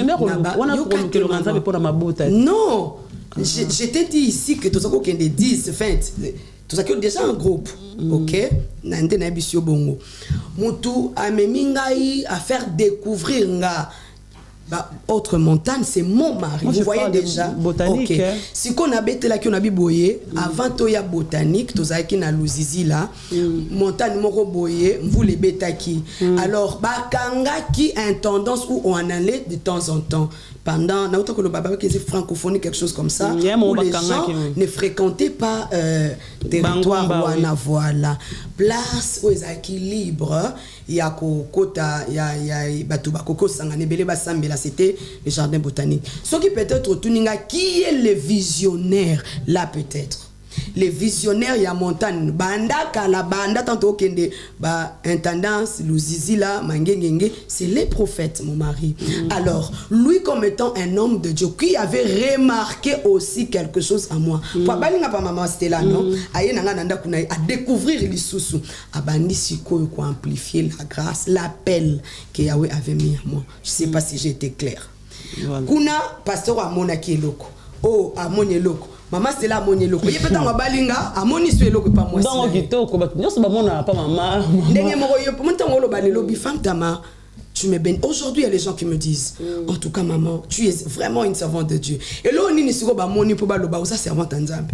On a pour que le manza pour ma bota. Non. Je t'ai dit ici que tout ça qu'on a 10, 20, tout ça qui est déjà un groupe, ok? Nante na bisio bongo. Mutu amemingai à faire découvrir nga. Bah, autre montagne, c'est mon mari. Moi, vous voyez déjà. Botanique. Okay. Si qu'on a bêté là, qu'on a biboyé, avant toya botanique, tout ça qui na Luzizi là, montagne moro boyé, vous les bêtaki. Alors, bakanga qui a une tendance où on en allait de temps en temps. Pendant, que le baba qui est francophonie, quelque chose comme ça, où les gens ne fréquentaient pas territoire wana voilà. Place où ils libre, il y a kota, il y a batuba koko sangane bele basambela, c'était le jardin botanique. Ce qui peut-être tuninga qui est le visionnaire là peut-être. les visionnaires ya montagne banda kala banda tanto kende ba intendance luzizi la mangengenge, c'est les prophètes mon mari. Alors lui comme étant un homme de Dieu qui avait remarqué aussi quelque chose à moi. Kwa balinga pa maman Stella non aye nanga nanda kuna à découvrir lisusu abandi sikoyo ko amplifier la grâce, l'appel que Yahweh avait mis à moi. Je sais pas si j'ai été clair. Voilà. Kuna pasteur amona ki eloko. Oh amoni eloko. Maman c'est là amoni eloko. Ye peta ngabalinga amoni so eloko pa moi. Dans kitoko ba nyoso ba mona pa maman. Ndenge moko yo monta ngolo ba lelo bi femme Tamar. Tu me bénis. Aujourd'hui, il y a les gens qui me disent, en tout cas, maman, tu es vraiment une servante de Dieu. Et là, on est sur moni pour baloba ou ça servante en Zambie.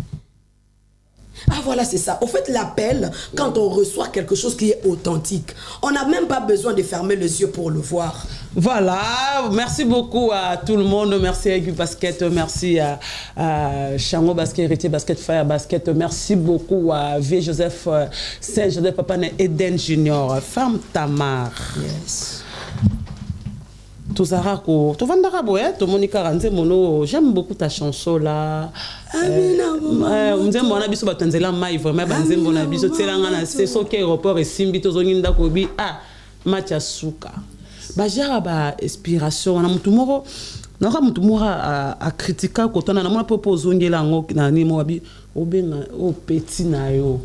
Ah voilà, c'est ça. Au fait, l'appel, quand on reçoit quelque chose qui est authentique, on n'a même pas besoin de fermer les yeux pour le voir. Voilà, merci beaucoup à tout le monde. Merci à Aigu Basket, merci à Chango Basket, Héritier Basket, Fire Basket. Merci beaucoup à V. Joseph Saint-Joseph, Papa Eden Junior, Femme Tamar. Yes. Tozarako, Tovandara Boé, Tomonika Ranze Mono, j'aime beaucoup ta chanson là. On dit mon abisso batanzela mai vraiment banze mon abisso tselanga na seso ke aéroport et simbi tozonginda kobi Mathias Souka. Ba jara ba inspiration na mutumoro na ka mutumoro a critiquer ko tona na mona propose ngela ngo na ni mo abi obenga o petit na yo.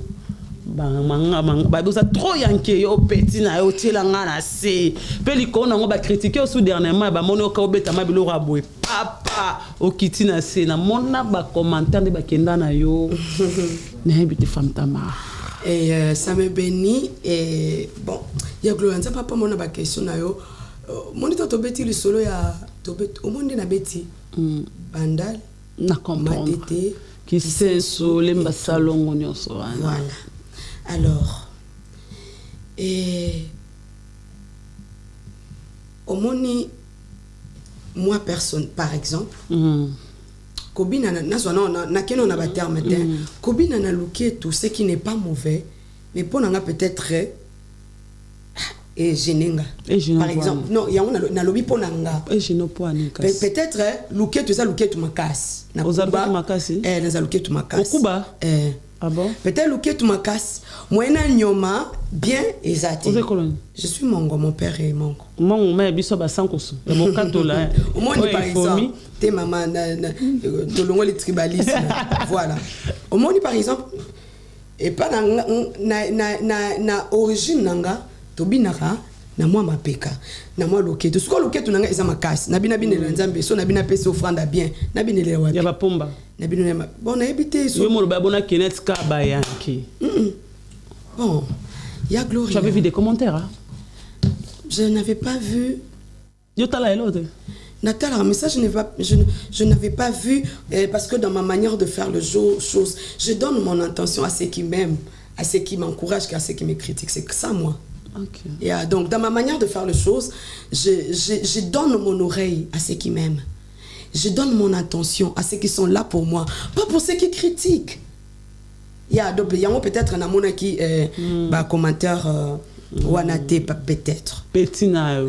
Ba dosa trop yanké yo petit na yo tselanga na se pe likona ngo ba critiquer au dernièrement ba mono ka obeta mabilo rabwe papa o kiti na se na mona ba commentaire de ba kenda na yo na habite Femme Tamar et ça me bénit et bon il y a gloire ça papa mona ba question na yo moni to beti le solo ya to bet au monde na beti bandal na comprendre qui c'est sur les salon nyonso voilà. Alors, au moni, moi personne, par exemple, Kobina na keno na terme Kobina na luke tout ce qui n'est pas mauvais, mais pour nanga peut-être et jenenga. Par exemple, non, il y a na lobi pour nanga. Peut-être luke tout ça luke tout makas. Na kuba makas. Na luke tout makas. Okuba. Ah bon? Peut-être luke tout makas. Moi na nyoma bien ezati. Je suis mongo, mon père est mongo. Mon mère biso ba sankoso. Mon katola. Au moins par exemple, tes maman de longo le tribalisme. Voilà. Au moins par exemple et pas na origine nanga tobinaka na moi mapeka na moi loketo siko loketo nanga eza makasi na bina bina nzambe so na bina pesa offrande bien na bina le wapi ya ba pomba na bina bon na habité so yo mo ba bona kenet ka ba yanki bon ya gloire. Tu avais vu des commentaires hein? Je n'avais pas vu yo tala elote Nathalie, mais ça je n'avais pas vu parce que dans ma manière de faire le chose, je donne mon intention à ceux qui m'aiment, à ceux qui m'encouragent, qu'à ceux qui me critiquent. C'est que ça moi. Okay. Et donc dans ma manière de faire les choses, je donne mon oreille à ceux qui m'aiment. Je donne mon attention à ceux qui sont là pour moi, pas pour ceux qui critiquent. Il y a peut-être un amour qui commentaire ou anaté peut-être. Petit na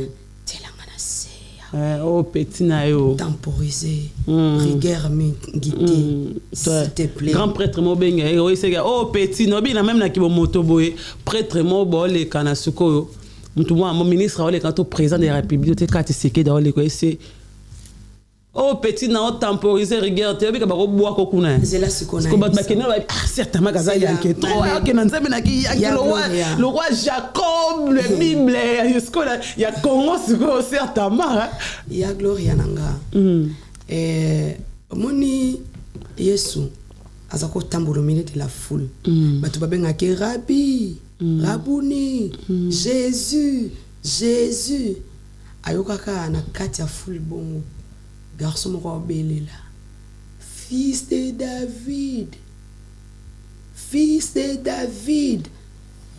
oh petit na yo temporisé rigueur guité s'il te plaît grand prêtre mo benga oh petit no bina même na kibo moto boye prêtre mo bo le kana suko mtu mo ministre ole kanto président de la République te kati seke da ole ko ese oh petit na temporisé rigueur te bika ba ko boa ko kuna c'est là ce qu'on a ko ba kenela certainement kaza yanke trop que nanzambe na ki le roi Jacob le Bible il y a Congo suko certainement il y a gloria nanga moni Yesu azako tambour au milieu de la foule batu babenga ke rabbi rabuni Jésus ayokaka na kati ya foule bongo garçon moko belela fils de David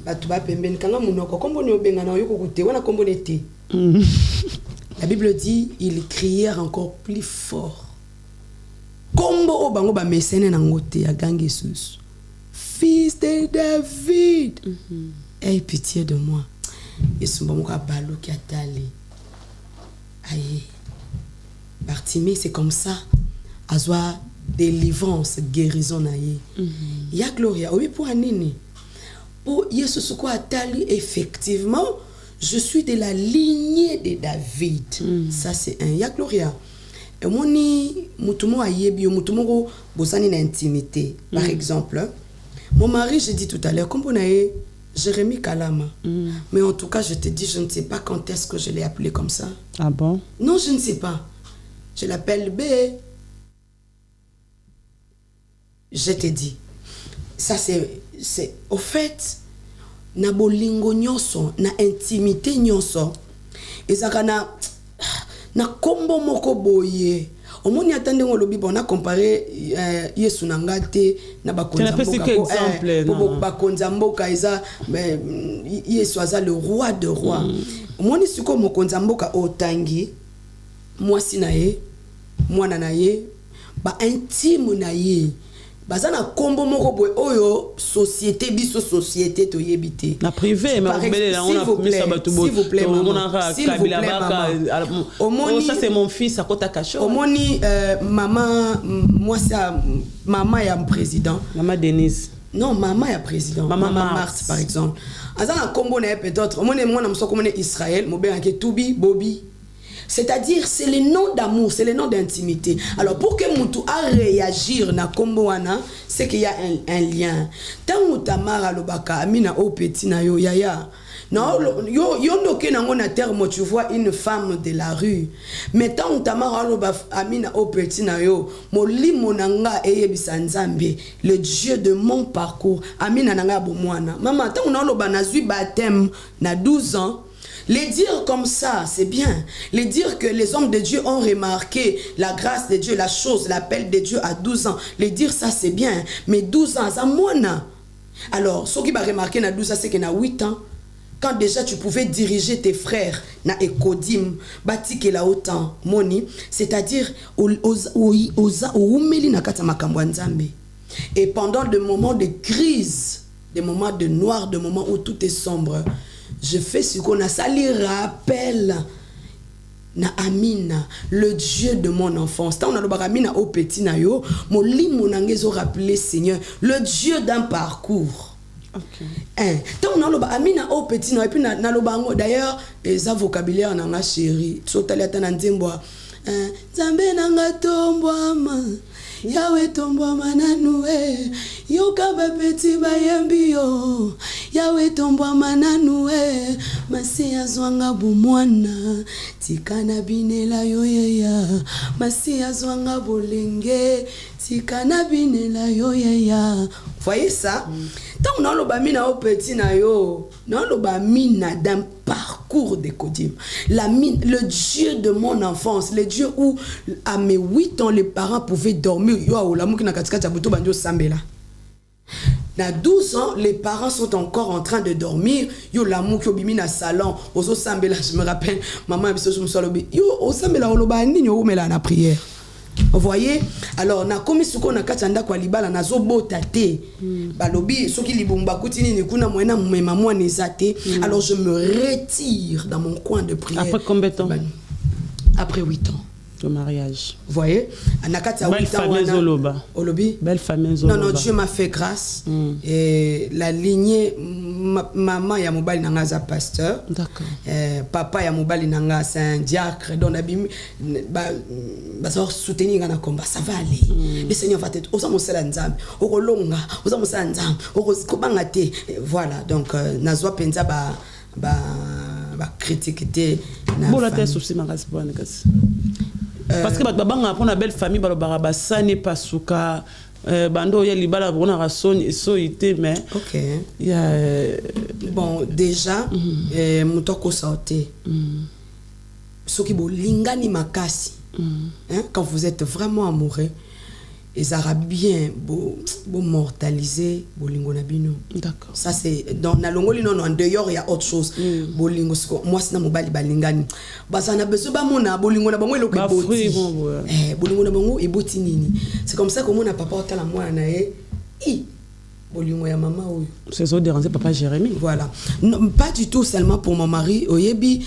batu ba pembeni kanga munoko kombo ni obenga na yoko kute wana kombo nete la Bible dit ils crièrent encore plus fort kombo obango ba mesene na ngote ya gangi susu fils de David aie pitié de moi esumba moko balo ki atali aïe Bartimée, c'est comme ça. Azwa délivrance, guérison na ye. Ya Gloria, oui pour anini. Pour Yesu suko atali effectivement, je suis de la lignée de David. Ça c'est un. Ya Gloria. Et moni mutumo ayebi mutumo bosani na intimité. Par exemple, mon mari, j'ai dit tout à l'heure, comme on a Jérémy Kalama. Mais en tout cas, je te dis, je ne sais pas quand est-ce que je l'ai appelé comme ça. Ah bon? Non, je ne sais pas. Je l'appelle B. Je te dis. Ça, c'est au fait, na bolingo nyonso, na intimité nyonso. Et ça, na kombo moko boye. Au moins, attendez, on a comparé Yesu Nangate, na Bakonzamboka, Yesu Aza, le roi de rois. Au moins, si comme Mokonzamboka Otangi, moi sinaye, moi nanaye, ba intime naye. Bazana kombo moko boy oyo société biso société to yebité na privé mais on a mis ça bato s'il vous plaît ça c'est mon fils à Kota Kacho omoni maman moi ça maman ya président maman Denise non maman ya président maman Marthe par exemple azana kombo na peut-être omoni moi na msoko mone Israël mo be anke Tubi Bobby. C'est-à-dire, c'est le nom d'amour, c'est le nom d'intimité. Alors, pour que Moutou a réagir na komboana, c'est qu'il y a un lien. Tant Moutamara Lobaka, Amina O Petit na yo yaya. Non, yo noke nango na terme, tu vois une femme de la rue. Mais tant Moutamara Lobaka, Amina O Petit na yo, Moli Monanga Eyebisa Nzambe, le Dieu de mon parcours, Amina Nanga Bomwana. Maman, tant on a loba na zui baptême na 12 ans. Les dire comme ça, c'est bien. Les dire que les hommes de Dieu ont remarqué la grâce de Dieu, la chose, l'appel de Dieu à 12 ans. Les dire ça, c'est bien. Mais 12 ans, ça moine. Alors, ce qui va remarquer na 12 ans, c'est que na 8 ans, quand déjà tu pouvais diriger tes frères na ekodim, bati que la autant, moni, c'est-à-dire et pendant des moments de crise, des moments de noir, des moments où tout est sombre, je fais ce qu'on a sali rappel na Amina, le Dieu de mon enfance. Tant on a le Amina au petit na yo, mon lit mon angezo rappelé Seigneur, le Dieu d'un parcours. Okay. Tant on a le Amina au petit na et puis na le bango d'ailleurs les vocabulaire nanga chéri. Sotali atana nzemboa. Zambe nanga tombwa ma. Yawe tombwa mananue yoka bapeti bayembio Yawe tombwa mananue masia zwanga bumwana tikana binela yoyeya masia zwanga bolenge tikana binela yoyeya. Voyez ça? Tant on a le bamina au petit na yo, non le bamina d'un parcours de Kodim. La mine, le Dieu de mon enfance, le Dieu où à mes 8 ans les parents pouvaient dormir. Yo la mouki na katika chabuto banjo sambela. Na 12 ans, les parents sont encore en train de dormir. Yo la mouki obimi na salon, ozo sambela, je me rappelle, maman biso je me suis lobi. Yo o sambela oloba nini o mela na prière. Vous voyez? Alors, na komi suko na kachanda kwa libala na zobo tate. Balobi, soki libumba kutini ni kuna mwena mwema mwa nezate. Alors, je me retire dans mon coin de prière. Après combien de temps? Après 8 ans. Le mariage. Vous voyez? Belle famille Zoloba. Olobi? Belle famille Zoloba. Non, Dieu m'a fait grâce. Et la lignée, maman ya mobali nanga za pasteur. D'accord. Papa ya mobali nanga c'est un diacre. Donc, ça va soutenir dans combat. Ça va aller. Le Seigneur va t'aider. Osa mosela nzambe. Oko longa. Osa mosela nzambe. Oko kobangate. Voilà. Donc, nazwa penza ba critiquer. Bon, la tête souci ma parce que babanga pour une belle famille balobara ça n'est pas souka bando ya libala pour na rason et soité mais OK il y a bon déjà mutoko sauté ce qui bolingani makasi hein quand vous êtes vraiment amoureux les arabes bien beau mortaliser bolingo na bino. D'accord. Ça c'est dans na longoli non en dehors il y a autre chose. Bolingo moi c'est na mobali balingani. Basa na beso ba mona bolingo na bango eloko eboti. Bolingo na bango eboti nini. C'est comme ça que mon papa otala mwana na bolingo ya maman oyo. C'est ça déranger papa Jérémie. Voilà. Non, pas du tout seulement pour mon mari. Oyebi,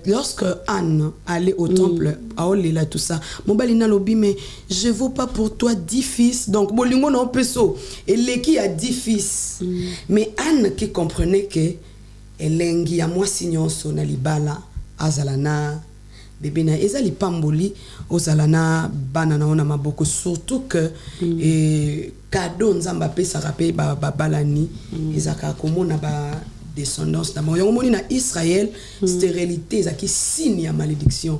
lorsque Anne allait au temple, à Olela, tout ça, mon balina lobi, mais je vaux pas pour toi 10 fils. Donc, bolingo non peso. Et l'équipe a 10 fils. Mais Anne qui comprenait que elengi ya moi signon son alibala azalana bébé na ezali pamboli ozalana banana ona maboko surtout que cadeau nzamba pesa rapé ba balani ezaka komona ba descendance na mo yomoni na Israël stérilité ezaki signe ya malédiction.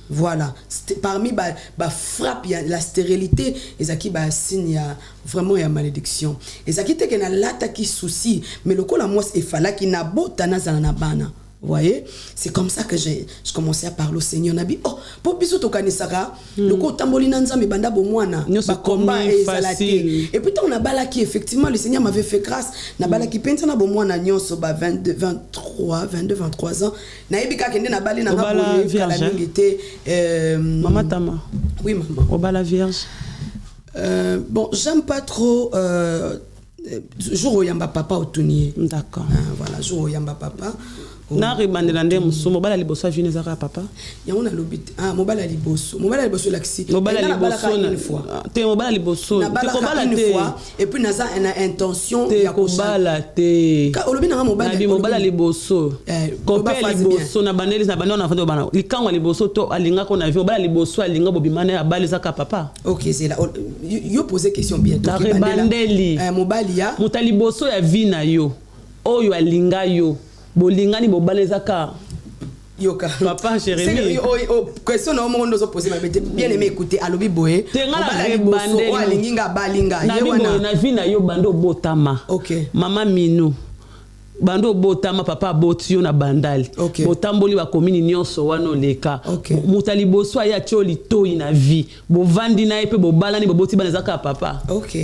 Voilà, parmi ba frappe la stérilité ezaki ba signe ya vraiment ya malédiction. Ezaki te que na lata ki souci mais le la moi efala ki na botana za na bana. Vous voyez, c'est comme ça que je commençais à parler au Seigneur. Nabi, oh, pour biso to kanisaka, le ko tamboli nanza me banda bomwana, ba combat et facile. Et puis on a bala qui effectivement le Seigneur m'avait fait grâce. Na bala qui pensa na bomwana nyonso ba 23 ans. Na ebika kende na bali na ngaboli kala mingi te Maman Tama. Oui maman. Au bala vierge. Bon, j'aime pas trop jour où yamba papa au tournier. D'accord. Voilà, jour où yamba papa. Na ribandela nde musu mobala liboso vini zaka papa ya on a lobité mobala liboso laxi mobala liboso une fois te mobala liboso te kobala une te fois et puis naza una intention ya kobala te ka olobi na mobala liboso kopé liboso na bandeli na bandona fando bana likangwa liboso to alinga ko na vie mobala liboso alinga bobimana ya bali zaka papa. OK, c'est là yo poser question bien to bandeli mobali ya mutali liboso ya vie na yo oyo alinga yo bolingani bobalezaka yoka papa Jérémie question na omo ndozo poser ma bien aimé écouter alobi boye bala bandeli alinga balinga ye wana na vie na yo bando botama. OK, mama Minou bando botama papa botio na bandali botamboli ba komini nyonso wana leka mutali boso aya tioli toi na vie bovandi na epe bobalani boboti banazaka papa. OK,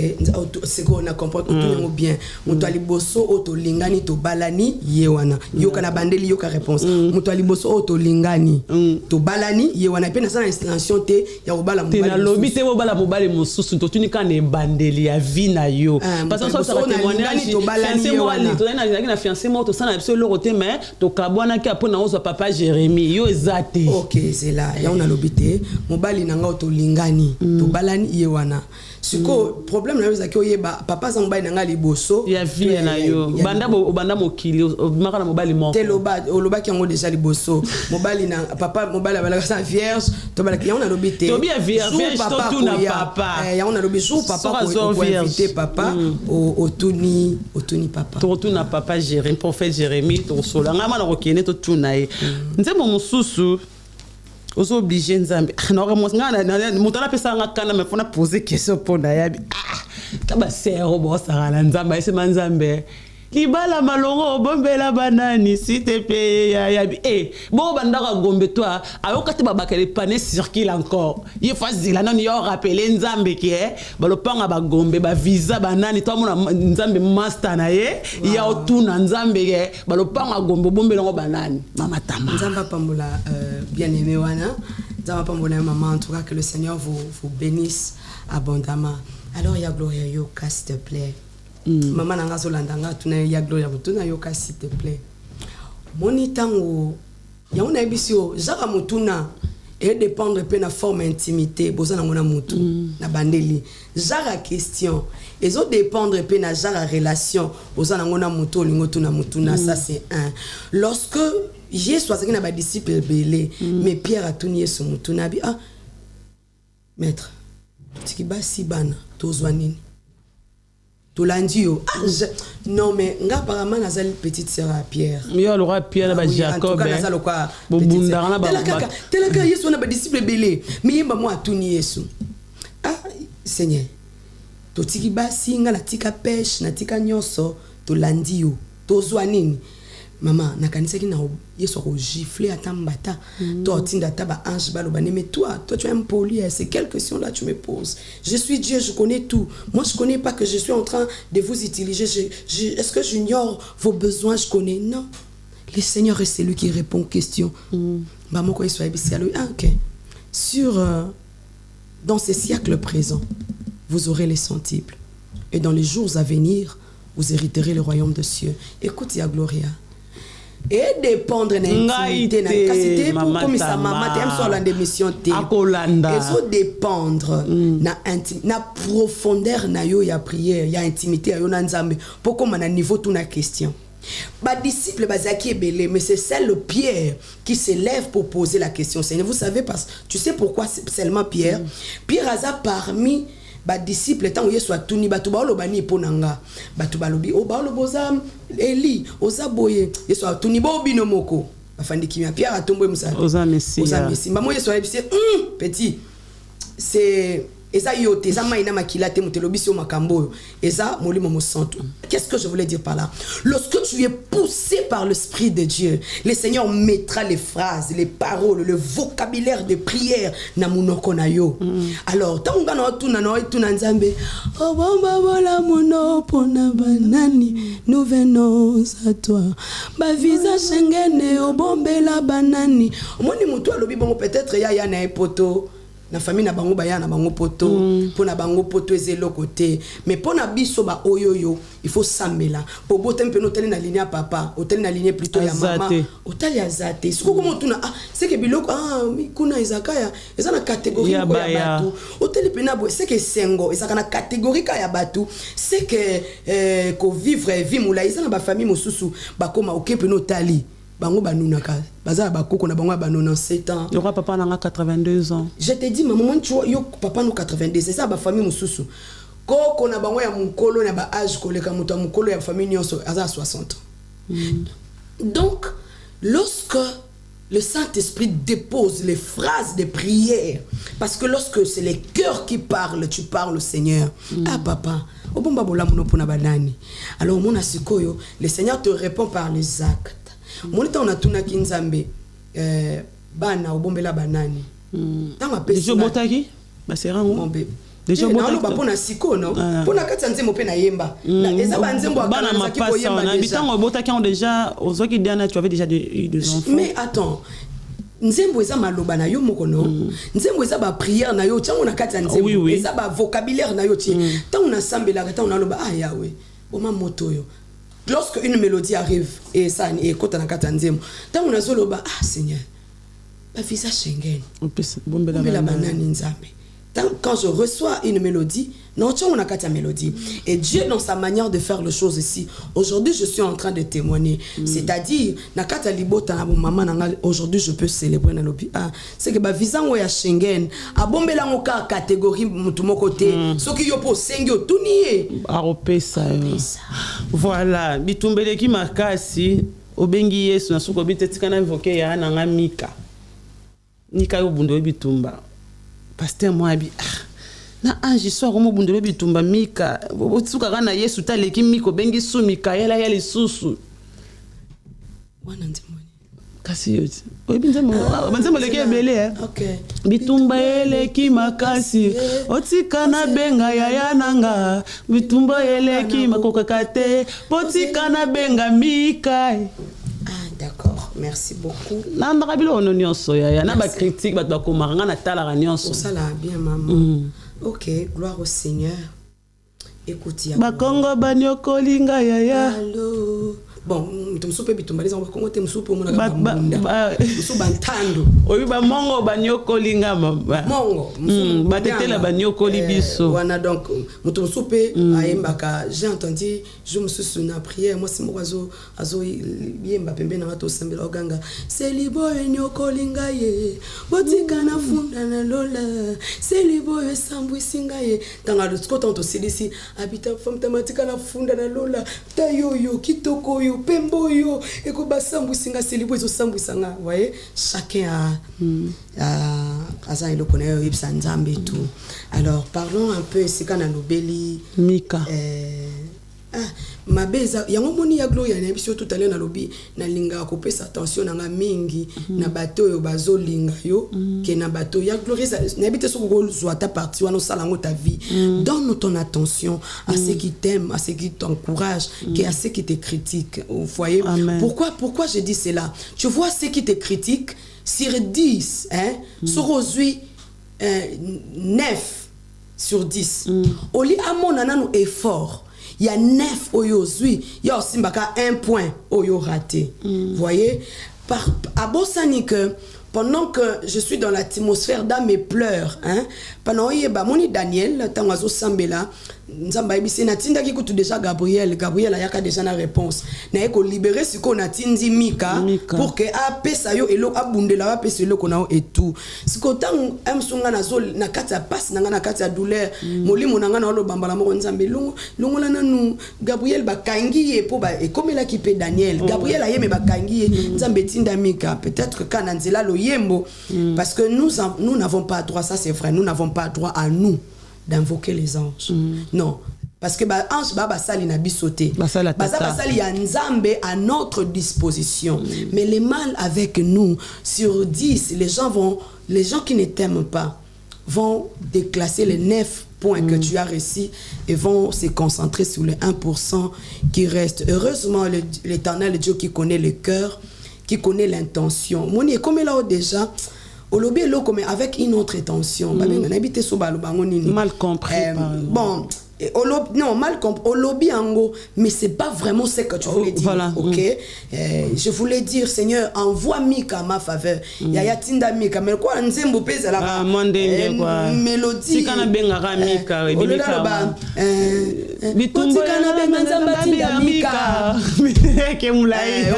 c'est qu'on a compris tout bien mutali boso oto lingani to balani ye wana yoka na bandeli yoka réponse mutali boso oto lingani to balani ye wana pe na sana instance te ya obala mobali na lobi te obala mobali mosusu to tunika na bandeli ya vie na yo parce que ça témoignage to balani ye wana to na fiancé moto sana absolument roté mais to kabwana ki apona ozo papa Jérémie yo ezate. OK, c'est là ya on a lobité mobali nanga to lingani to balani ye wana siko problème na yoza ki oyeba papa za mobali nanga liboso ya vie na yo banda mokili maka na mobali moko te loba ki yango déjà liboso mobali na papa mobali balaka sa vierge to balaka ya on a lobité to bien vierge to tout na papa ya on a lobité jour papa ko inviter papa au tuni papa to tout na papa Jérémie prophète Jérémie to sola ngama na kokene to tuna ye nzembo mususu ozo obligé nzambe na ko ngana mutala pesa ngakana me fona poser question pona yabi taba sero bo sala nzambe ese manzambe libala malongo bombela banani si te paye yabi bo bandaka gombe toi ayokati babakele pané circule encore ye fazila non yo rappeler nzambe ki balopanga ba gombe ba visa banani to mona nzambe master na ye ya otuna nzambe ke balopanga gombe bombela ngo banani mama Tama nzamba pambola bien aimé wana nzamba pambola maman en tout cas que le Seigneur vous bénisse abondamment. Alors ya Gloria yoka s'il te plaît. Maman nanga zolandanga tuna ya Gloria mutuna yoka s'il te plaît. Moni tango ya ona ebisio jaka mutuna et dépendre pe na forme intimité bozana ngona mutu na bandeli jaka question ezo dépendre pe na jaka relation bozana ngona mutu lingo tuna mutuna ça c'est un. Lorsque Jésus azaki na ba disciple belé mais Pierre a tuni Yesu mutuna bi maître tikiba sibana tozwa nini Tolandio non mais nga apparemment nazali petite sœur à Pierre yo le roi Pierre ba Jacob bobunda na ba telaka Yesu na ba disciple belé mais yemba moi atuni Yesu Seigneur to tikiba singa na tika pêche na tika nyonso tolandio tozwa nini maman na kanisa ki na Yesu a giflé à tambata toi tinda taba ange balobane mais toi tu es impoli c'est quelle question là tu me poses je suis Dieu je connais tout moi je connais pas que je suis en train de vous utiliser est-ce que j'ignore vos besoins je connais non le Seigneur est celui qui répond aux questions maman quoi il soit OK sur dans ces siècles présents vous aurez les centiples et dans les jours à venir, vous hériterez le royaume des cieux. Écoute, ya Gloria. Et dépendre d'intimité, na capacité pour comme sa maman t'aime sur la démission té. Et so dépendre na profondeur na yo ya prière, ya intimité yo na nzambe pour comme na niveau tout na question. Ba disciple bazaki belé, mais c'est celle Pierre qui s'élève pour poser la question. Seigneur, vous savez parce tu sais pourquoi seulement Pierre? Pierre a parmi ba disciple tant yesu atuni batu ba lobani ponanga batu balobi o ba loboza Eli oza boye yesu atuni bo bino moko afandi kimia Pierre atombo musa oza messi ba mo yesu alebisi petit c'est eza yote eza maina makila te mutelobisi o makambo eza molimo mo santo. Qu'est-ce que je voulais dire par là? Lorsque tu es poussé par l'esprit de Dieu, le Seigneur mettra les phrases, les paroles, le vocabulaire de prière na munoko na yo. Alors tant nga na tuna na tuna nzambe o bomba bola muno pona banani nous venons à toi ba visa Schengen o bombela banani omoni mutu alobi bongo peut-être ya na epoto na famille na bango baya na bango poto pona bango poto ezelo côté mais pona biso ba oyoyo il faut samela po botem pe notel na ligne papa hôtel na ligne plutôt ya mama hôtel ya zate siko comme tuna c'est que biloko kuna izakaya eza na catégorie ya batu hôtel pe na bo c'est que sengo eza na catégorie ka ya batu c'est que ko vivre vie mula eza na ba famille mosusu ba koma oké pe notali bango banunaka bazala bakoko na bango ba 97 ans. Le papa n'a 82 ans. Je te dis maman tu yo papa no 82 c'est ça ba famille mususu. Koko na bango ya mukolo na ba âge koleka muto mukolo ya famille nyonso aza 60 ans. Donc lorsque le Saint-Esprit dépose les phrases de prière parce que lorsque c'est les cœurs qui parlent, tu parles au Seigneur. Ah papa, obomba bola muno pona banani. Alors mon asikoyo, le Seigneur te répond par les actes. Monita on a tuna kinzambe bana obombela banani tanga pesi déjà botaki ba serango mombe déjà botaki na pona siko no pona katsa nzembo pe na yemba na eza ba nzembo akana na saki ko yemba déjà bitango botaki on déjà ozoki diana tu avais déjà des enfants mais attends nzembo eza maloba na yo moko no nzembo eza ba prière na yo tiango na katsa nzembo eza ba vocabulaire na yo ti tant on a sambela tant on a loba ah yawe oma moto yo. Lorsque une mélodie arrive et ça et quand on a katanzemo tant on a zoloba ah Seigneur ba visa Schengen bombela banani nzambe quand je reçois une mélodie non tu on a kata mélodie et Dieu dans sa manière de faire les choses ici aujourd'hui je suis en train de témoigner c'est-à-dire na kata libota na maman nanga aujourd'hui je peux célébrer na lobi ah c'est que ba visa ngo ya Schengen a bombela ngo ka catégorie mutu moko te soki yo po sengi otunié aropesa voilà bitumbeleki makasi obengi Yesu na suko bitetikana invoquer ya nanga Mika yo bundo bitumba pasteur moi bi na ange soir mo bundo bitumba Mika botsuka kana Yesu taleki Miko bengi su Mikaela ya lisusu wana ndimoni kasi yoti oyibinzemo banzemo leki ebele okay bitumba eleki makasi otika na benga ya nanga bitumba eleki makokakate botika na benga Mika. D'accord, merci beaucoup. Na ndabilo ononyo soya ya na ba critique ba komanga na tala nyonso. Ça la bien maman. OK, gloire au Seigneur. Écoute ya. Ba Kongo banyoko linga ya. Allô. Bon, tumsupe bitumba les on va Kongo te msupe mona ka ba. Msuba ntando. Oyi ba mongo banyoko linga mama. Mongo. Ba tetela banyoko libiso. Wana donc mutumsupe ayembaka j'ai entendu je me suis sur na prière moi c'est morazo azo yemba pembe na bato sembela oganga c'est libo enyoko linga ye botika na funda na lola c'est libo esambu singa ye tanga de scott on to silisi habita femme tamatika na funda na lola tayoyo kitoko yo pembo yo eko basambu singa c'est libo ezo sambu sanga vous voyez chacun a ça il connaît ibsa nzambe tout. Alors parlons un peu c'est kana lobeli Mika mabeza yango moni ya gloria na biso tout à l'heure na lobi na linga ko pesa attention na mingi na bato yo bazo linga yo ke na bato ya gloria na bité so ko zo ta partie wana sala ngo ta vie donne ton attention à ceux qui t'aiment à ceux qui t'encouragent que à ceux qui te critiquent vous voyez. Pourquoi je dis cela tu vois ceux qui te critiquent sur 10 hein sur aujourd'hui 9 sur 10. Oli amona nanu effort. Il y a 9 oyo zui, il y a aussi 1 point oyo raté. Vous voyez, à Bossani que pendant que je suis dans l'atmosphère dans mes pleurs, hein, pendant que moni Daniel, tangazo sambela, nzamba ibisi natinda ki kutu déjà Gabriel ayaka déjà na réponse. Na eko libérer ce qu'on a tindi Mika pour que a pesa yo elo abundela wa pesa elo kona et tout. Ce ko tang amsunga na zol na kati ya passe na kati ya douleur, molimo nanga na lo bambala mo nzambe longo la nanu Gabriel bakangi e po ba e comme la ki pe Daniel. Gabriel ayeme bakangi nzambe tinda Mika, peut-être que kana nzela lo yembo parce que nous n'avons pas droit, ça c'est vrai, nous n'avons pas droit à nous d'invoquer les anges. Non, parce que ange baba sali na bisoté. Basali ya nzambe à notre disposition. Mais les mal avec nous sur 10, les gens qui ne t'aiment pas vont déclasser les 9 points que tu as réussi et vont se concentrer sur les 1% qui restent. Heureusement, l'Éternel Dieu qui connaît le cœur, qui connaît l'intention. Moni comme là déjà Olobi lo comme avec une autre intention. Mal compris. Bon, non, mal compris. Olobi ango, mais c'est pas vraiment ce que tu voulais dire. Voilà. Ok. Je voulais dire, Seigneur, envoie Mika à ma faveur. Yaya tinda Mika, mais quoi, nzembo pesa là. Mélodie. Si kana benga Mika, Mika. Botika na benga nzamba tinda Mika. Ke mulai.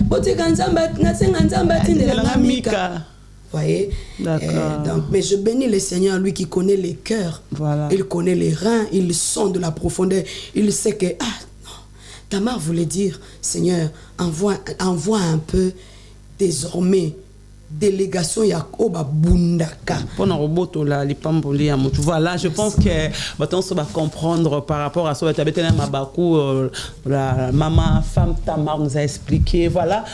Botika nzamba nasenga nzamba tinda Mika. Voyez, donc, mais je bénis le Seigneur, lui qui connaît les cœurs, il connaît les reins, il sent de la profondeur, il sait que Tamar voulait dire, Seigneur, envoie un peu désormais délégation Yakoba Bundaka. Voilà, je pense que maintenant on va comprendre par rapport à ça. La maman, femme Tamar nous a expliqué, voilà.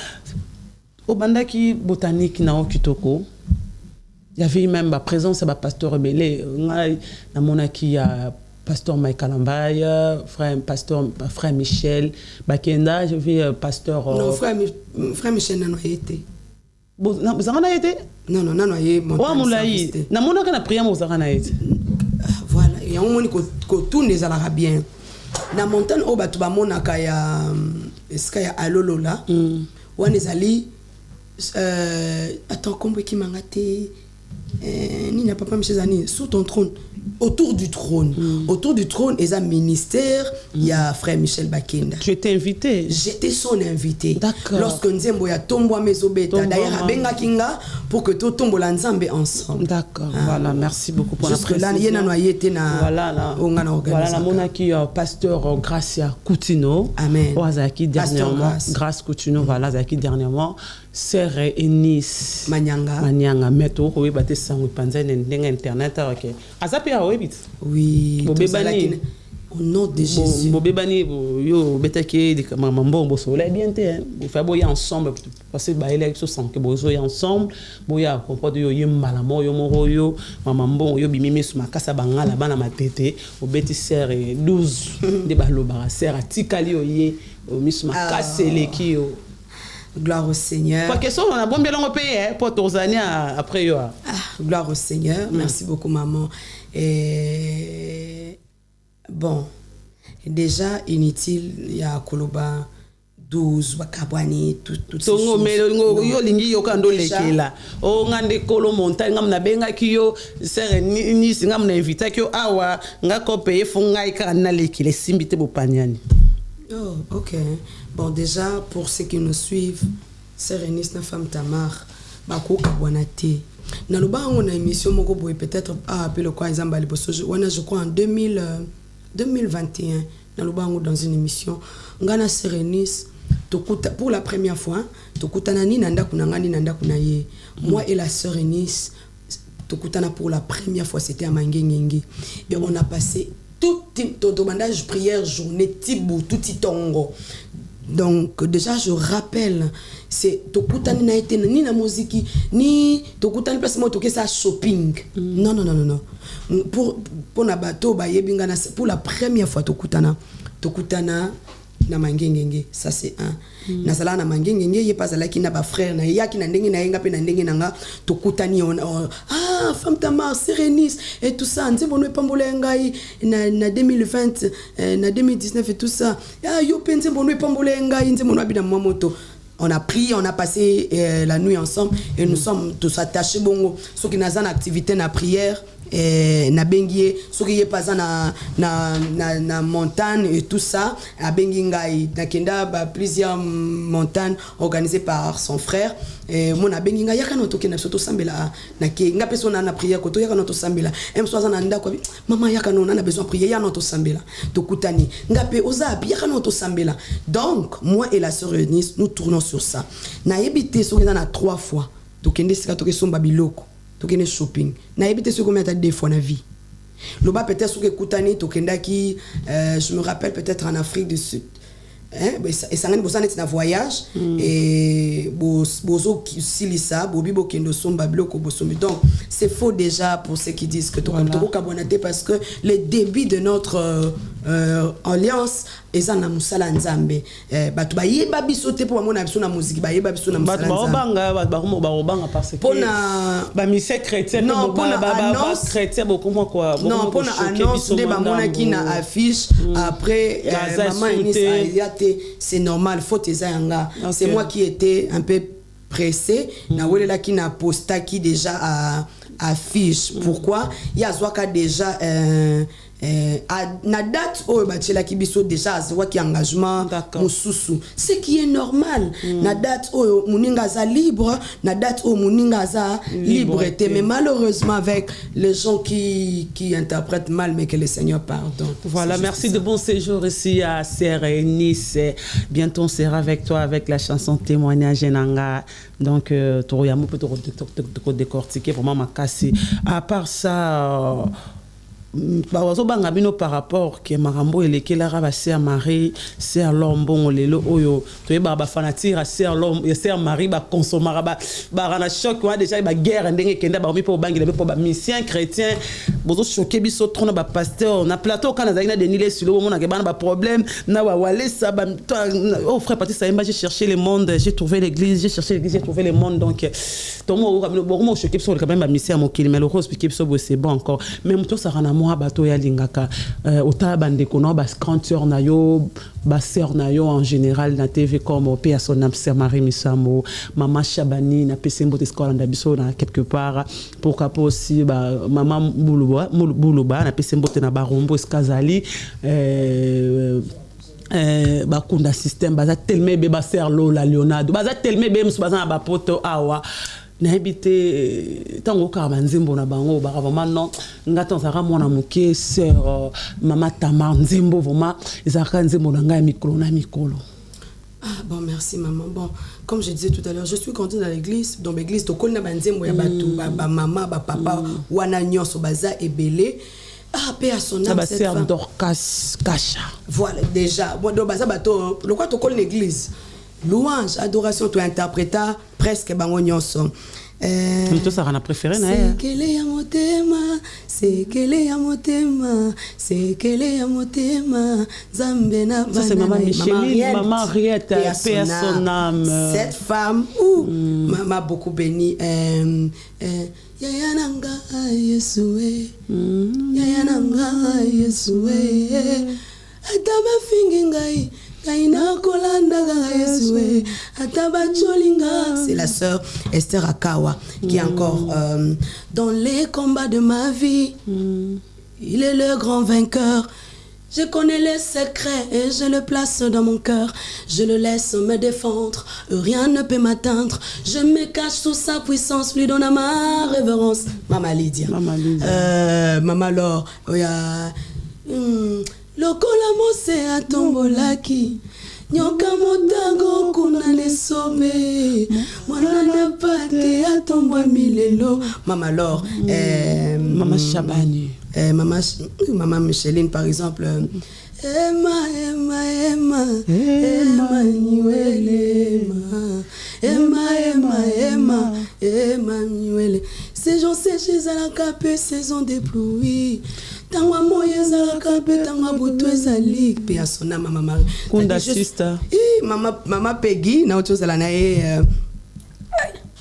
Au Bandaki botanique na Kitoko, il y avait même la présence de pasteur Rebélé. Dans mon acquis, pasteur Michael Ambaye, frère Michel Bakenda, je vis pasteur. Non, frère Michel n'a pas été. Vous avez été? Non, non, non, été. Oh, moulaï. Na mon acquis na prière, vous avez été. Voilà, il y a un moment que tout les Arabiens. Na montagne au batuba monaka ya eskaya alolo là. Wan ezali attends, comment qui m'a raté Nina papa Michezani sous ton trône, autour du trône. Autour du trône, il y a un ministère, il y a frère Michel Bakenda. Tu étais invité? J'étais son invité. D'accord. Lorsque Nzembo ya tombo à Mesobeta, d'ailleurs à Benga Kinga, pour que tout tombe la Nzambe ensemble. D'accord, voilà, merci beaucoup pour la précision. Jusque là, il y a noyé voilà, la monarchie pasteur Gracia Coutinho. Amen. Oazaki dernièrement, Grâce Coutinho, voilà, Zaki dernièrement. Sœur Enis Manyanga méto oui baté sangu panzane ndenge internet ok azapi a webit oui au nom de Jésus bobebani yo betake de maman bo soleil bien té vous faire boya ensemble parce que ba ele so sans que bozo ya ensemble boya comprendre yo yembala mo yo moro yo maman bon yo bimimi suma kasa bangala bana matete obeti sœur 12 de baloba sœur atikali yo ye misuma kaseleki yo. Gloire au Seigneur. Quoi que soit, on a bon bien long pays pour Tanzania après yo. Gloire au Seigneur. Merci beaucoup maman. Et bon, déjà inutile il y a Koloba 12 bakabwani tout ces choses. Yo lingi yo kando lekela. O ngande kolo montagne ngam na benga kiyo sere ni ngam na invita kiyo awa ngako paye funga ikana lekile simbite bopanyani. Oh, ok. Bon, déjà, pour ceux qui nous suivent, Sœur Enis, na femme Tamar, Bako Kabwanate. Dans le bas, on a une émission, peut-être, appelé quoi, je crois, en 2021, dans le bas, dans une émission, on a Sœur Enis, pour la première fois, moi et la Sœur Enis, pour la première fois, c'était à Mangengengi. Et on a passé tout demandage, prière, journée, tibou, tout tongo. Donc déjà je rappelle c'est tokutani na été ni na musique ni tokutani place moi toke ça shopping. Non non non non non. Pour na bateau ba yebinga na pour la première fois tokutana na mangengenge, ça c'est un. Nazala na mangengenge, ye pas ala ki na ba frère na ya ki na ndenge na yenga pe na ndenge na nga to kutani on ah femme Tamar Sérénis et tout ça nzembo no pambola ngai na 2020 na 2019 et tout ça. Ah yo pe nzembo no pambola ngai nzembo no abina moto. On a prié, on a passé la nuit ensemble et nous sommes tous attachés bongo. Ceux qui n'ont pas d'activité na prière, na bengie, ceux qui pas na montagne et tout ça, à bengingai, na kenda plusieurs montagnes organisées par son frère. Et mon a benginga yaka no toke na soto sambela na ke nga personne na prière koto yaka no to sambela. Em soza na ndako maman yaka no na besoin prier yaka no to sambela. To kutani nga pe oza yaka no to sambela. Donc moi et la sœur Eunice nous tournons sur ça. Na ebité so na 3 fois. To kende sika to ke somba biloko. To kende shopping. Na ebité so combien de 2 fois na vie. Loba peut-être so ke kutani to kenda ki je me rappelle peut-être en Afrique du Sud. Et ça ngani bosa net na voyage et bozo silisa bobibo kendo somba bloko bosomi. Donc c'est faux déjà pour ceux qui disent que toko kabonaté parce que le début de notre alliance eza na musala nzambe batu ba yeba biso te pour mona biso na musique ba yeba biso na musala nzambe ba obanga parce que pona ba mission chrétien non pona annonce chrétien beaucoup moi quoi non pona annonce de ba mona ki na affiche après maman Eunice c'est normal faute eza yanga c'est moi qui étais un peu pressé na welela ki na posta qui déjà à affiche pourquoi il y a zwaka déjà na date au bachela kibiso déjà azwa ki engagement mususu ce qui est normal na date au muninga za libre na date au muninga za libre mais malheureusement avec les gens qui interprètent mal mais que le Seigneur pardonne. Voilà, merci de bon séjour ici à Nice. Bientôt on sera avec toi avec la chanson témoignage nanga. Donc Toroyamo peut te décortiquer vraiment ma casse. À part ça banga bino par rapport que marambo elekelaka ba sœur Marie sœur Lombon lelo oyo toyeba ba fanatique sœur Lom sœur Marie ba consomara ba rana choc wa déjà ba guerre ndenge kenda ba mi po bangi le po ba mission chrétien bozo choquer biso trona ba pasteur na plateau kana za ina denile sur le moment na ke bana ba problème na wa wale ça ba oh frère Patrice Sayemba j'ai cherché le monde j'ai trouvé l'église j'ai cherché l'église j'ai trouvé le monde donc tomo bon choquer biso quand même ba mission mokili mais le rose piquer biso c'est bon encore même tout ça rana moi bato ya lingaka ota bande kono ba canteur na yo ba sœur na yo en général na TV comme pe à son sœur Marie Misamo maman Chabani na pesembo te scola ndabiso na quelque part pourquoi pas aussi ba maman Buluba na pesembo te na barombo skazali bakunda système baza tellement be ba sœur Lola Leonardo baza tellement be musu baza ba poto awa na habité tango ka banzembo na bango ba vraiment non ngata nzaka mwana muke sœur maman Tamar nzembo vraiment ezaka nzembo na ngai micro na mikolo. Ah bon merci maman. Bon comme je disais tout à l'heure je suis grandi dans l'église dans l'église to konna banzembo ya batu ba maman ba papa wana nyonso baza ebele. Ah paix à son âme cette femme Dorcas Kacha. Voilà déjà bon do baza bato le quoi to konna l'église louange adoration to interpréta presque bango nyonso tout ça on a préféré na c'est qu'elle ya motema zambe na ça c'est maman Micheline maman Henriette paix à son âme cette femme m'a beaucoup béni yaya nanga Yesue yaya nanga Yesue ataba fingi ngai c'est la sœur Esther Akawa qui est encore dans les combats de ma vie. Il est le grand vainqueur. Je connais les secrets et je le place dans mon cœur. Je le laisse me défendre, rien ne peut m'atteindre. Je me cache sous sa puissance, lui donne ma révérence. Maman Lydia. Maman Laure. Lokola mose atombolaki nyoka motango kuna lesobe mwana na pate atombwa milelo. Maman Laure maman Chabani maman Micheline par exemple Emma Nyuele. Ces gens séchés à la capée, saison des pluies. tangwa moye ezalaka mpe tangwa butu ezali mpe asona mama Marie Kunda sister mama Peggy na autre ozala na ye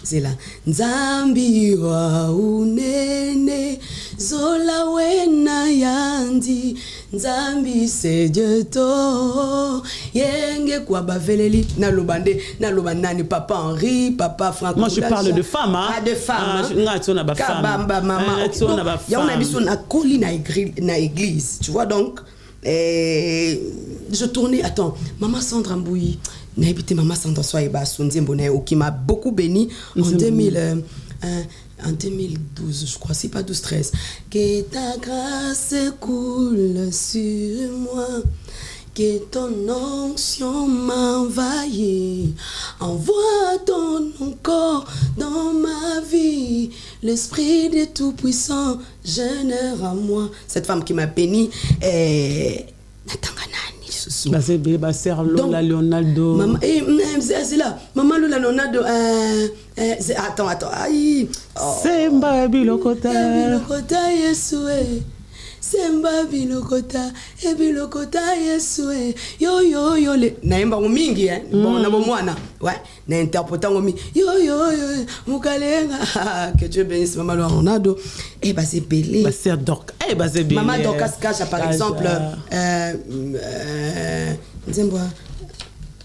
zela nzambi wa unene zola wena yandi nzambi sejeto yenge kwa baveleli na lobande na lobanani papa Henri papa Franck. Moi je parle de femmes hein. Ah de femmes ngati on a ba femme kabamba maman on a ba ya on a femme biso na koli na église tu vois donc je tournais attends maman Sandra Mbouyi n'a habité maman Sandra Soyeba Sondiembo qui m'a beaucoup béni en 2012 je crois c'est pas 12-13 que ta grâce coule sur moi que ton onction m'envahit envoie ton corps dans ma vie l'esprit de tout-puissant génère en moi cette femme qui m'a béni c'est bébé sœur Lola Leonardo maman c'est là maman Lola Leonardo attends aïe Semba bilokota Yesue Semba bilokota ebilokota Yesue yo le naimba mingi bon na bomwana ouais na interprétant ngomi yo mukalenga que Dieu bénisse maman Lola Leonardo et bah c'est belé bah c'est donc eh bah c'est belé maman Dorcas Kaja par exemple nzembo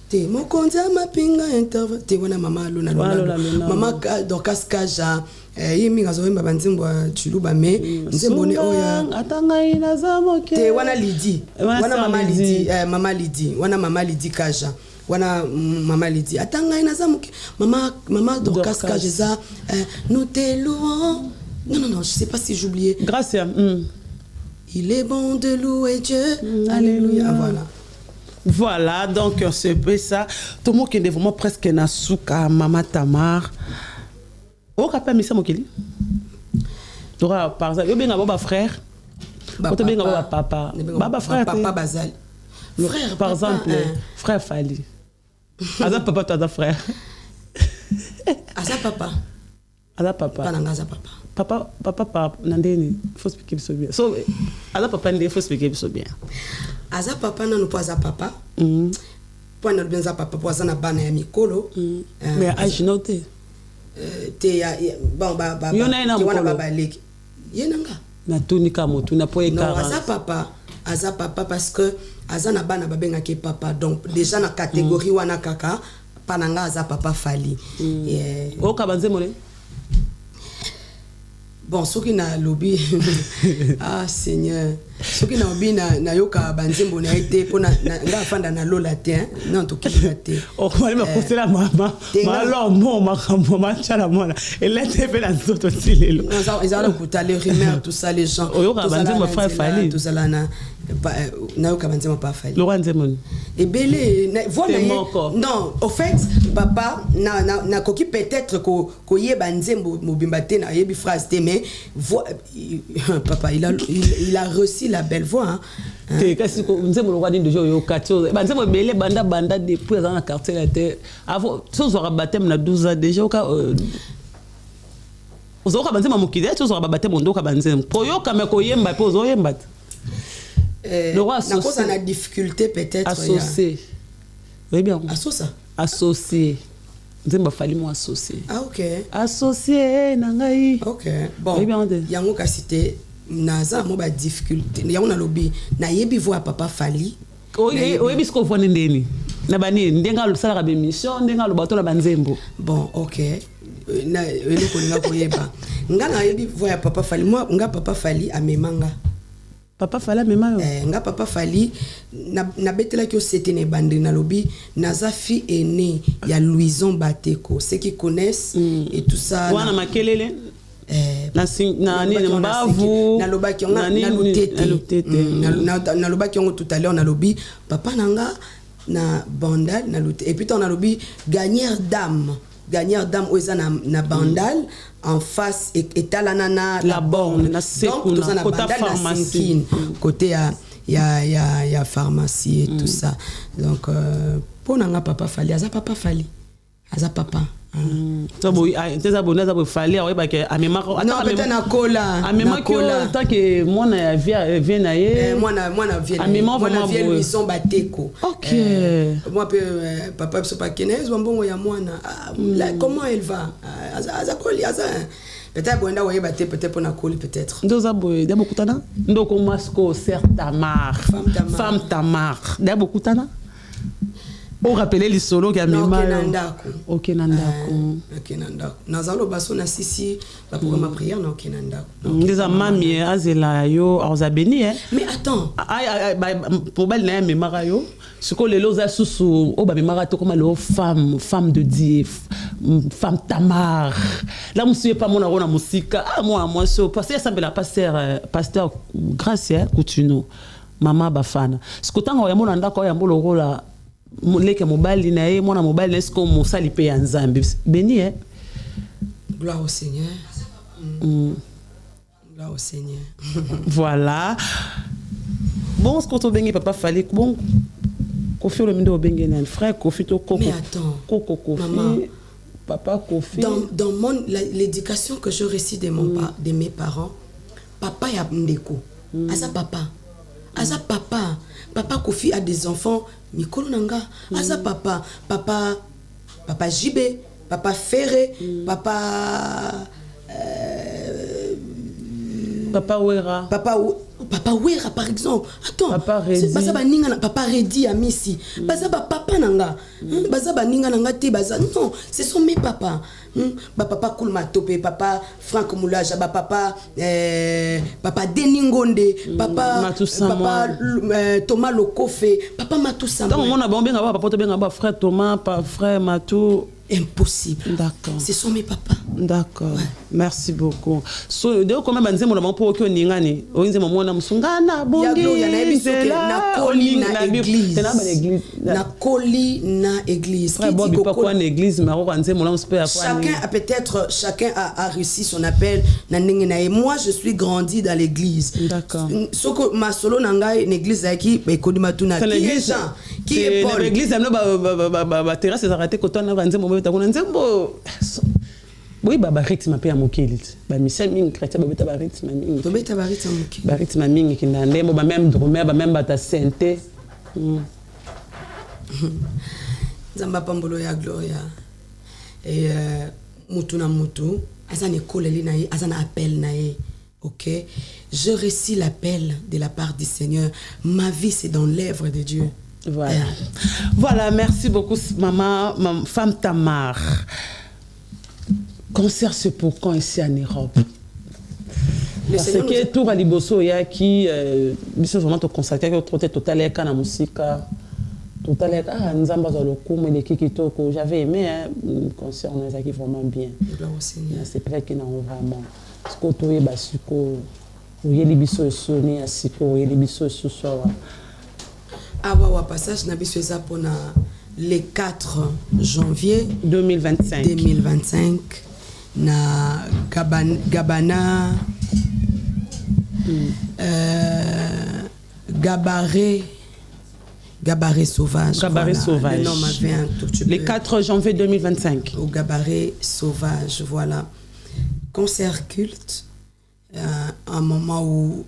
te mokonza mapinga interview te wana mama Lola mama Dorcas Kaja yimi ngazoyemba banzembo chuluba me nzembo ne oya atanga ina zamoke te wana Lydie wana mama Lydie wana mama Lydie Kaja wana mama Lydie atanga ina zamoke mama Dorcas Kaja za nous te louons non je sais pas si j'oubliais grâce il est bon de louer Dieu alléluia voilà donc c'est ça tout le monde qui est vraiment presque na souka mama Tamar o kappa misa mokili tora par exemple yo benga baba frère to benga baba papa baba frère papa bazali frère par exemple frère Fali aza papa toi frère aza papa pananga aza papa nandeni faut expliquer ça bien so aza papa ndé faut expliquer ça bien aza papa nanu po aza papa point na benza papa po aza na bana ya mikolo mais ajinote te ya bon ba wana baba leki yenanga na tunika motu na po ekara aza papa parce que aza na bana babenga ke papa donc déjà na catégorie wana kaka pananga aza papa Fali o kabanze mole bon soki na lobby ah Seigneur soki na lobby na yoka banzembo na été pona nga fanda na lola te non to kila te o kwali ma poster la mama malo mo makambo machala mona elete pe na zoto tilelo ils allaient écouter les rumeurs tout ça les gens o yoka banzembo frère Fali tout ça là na yoka banzembo pas Fali lo banzembo et belé voilà non au fait papa na koki peut-être ko yeba nzembo mobimba te na yebi phrase te mais papa il a reçu la belle voix te kasi ko nzembo lo kwadi ndojo yo katio banzembo belé banda depuis dans la quartier la terre avant so baptême na 12 ans déjà ka ozoka banzembo mokide so baptême ndoka banzembo po yo kama ko yemba po zo yemba le roi associé na difficulté peut-être associé oui bien associé nzembo Fali mo associé ok associé na ngai ok bon yango kasi te naza mo ba difficulté yango na lobby na yebi voix papa Fali oyebi sko vone ndeni na bani ndenga lo sala ka be mission ndenga lo bato na banzembo bon ok na eloko ninga koyeba nga na yebi voix papa Fali moi nga papa Fali amemanga papa Fali amema nga papa Fali na betela ki osete ne bande na lobby naza fille aînée ya Louison Bateko ceux qui connaissent et tout ça wana makelele na nini mbavu na lobaki na lutete na lobaki on tout à l'heure na lobby papa nanga na bandal na lutete et puis on a lobby gagnère dame oza na bandal en face et talanana la borne na sekuna donc na bandal pharmacie côté ya pharmacie et tout ça donc pour nanga papa Fali aza papa Ça boy tes abonnés ça fallait ouais parce que amema non peut-être na cola amema que tant que moi na vient naé moi na vient amema vraiment boy ils sont bateko OK moi papa so pas kenez mbongo ya mwana comment elle va azakoli aza peut-être boenda ouais baté peut-être pour na cola peut-être ndoza boy d'abo kutana ndoko masco Tamar femme Tamar d'abo kutana. Pour rappeler les solos qui a mis mal. Ok, Nandako. Ok, Nandako. Nazalo baso na sisi, la pour ma prière, na ok, Nandako. Les amami, azela yo, arzabeni, hein. Mais attends. Pour belle na me marayo. Ce que les loza sous au ba me marato comme le femme de Dieu, femme Tamar. Là, monsieur pas mon arona musique. Ah moi so pasteur ça la pasteur Gracia Coutuno. Mama bafana. Ce que tant ya mon ndako ya mbolo rola. Leke mobali na ye mwana mobali est-ce qu'on mosali pe ya nzambe béni hein gloire au Seigneur gloire au Seigneur voilà bon ce qu'on to bengi papa fallait bon Kofi le mindo bengi na frère Kofi to koko mais attends Kofi maman papa Kofi dans l'éducation que je récite de mes parents papa ya ndeko asa papa Kofi a des enfants Mikolo nanga asa papa Jibé papa Ferré papa Wera papa Wera par exemple attends papa Redi baza baninga papa Redi à Missi baza papa nanga baza baninga nanga te baza non ce sont mes papas papa Koulma Topé papa Franck Moulaja papa Deningonde papa Thomas Lokofe papa Matoussa donc on a bon bien papa frère Thomas frère Matou impossible d'accord ce sont mes papas d'accord ouais. Merci beaucoup so de comment banze mon maman pour que ningani oinze maman na musungana bongi na koli na église na koli na église frère Bob pas quoi na église mais on banze mon chacun a réussi son appel na ningina et moi je suis grandi dans l'église d'accord soko ma solo nanga l'église qui ekodi matuna qui est Paul l'église amno ba terrasse ça raté quand on a banze mon takuna nzembo oui baba rythme pe ya mokili ba misa mingi chrétien ba beta ba rythme mingi to beta ba rythme mokili ba rythme mingi kinda ndembo ba même drummer ba même bata santé Zamba pambolo ya gloria et mutu na mutu azana koleli na ye azana appel na ye. OK, je récite l'appel de la part du Seigneur. Ma vie c'est dans l'œuvre de Dieu. Voilà. Voilà, merci beaucoup maman, femme Tamar. Concert c'est pour quand ici en Europe? Parce que tout va liboso ya qui biso vraiment to consacrer que total et kana musika total et nzamba za lokumu les kikitoko j'avais aimé un concert on a qui vraiment bien. C'est vrai qu'il n'a vraiment ce que to yeba siko oyeli biso soni ya siko oyeli biso suso awa passage na biso eza pona le 4 janvier 2025 na Gabana Gabaret Sauvage. Gabaret Sauvage. Le nom m'avait un tout petit peu. Le 4 janvier 2025. Au Gabaret Sauvage, voilà. Concert culte, un moment où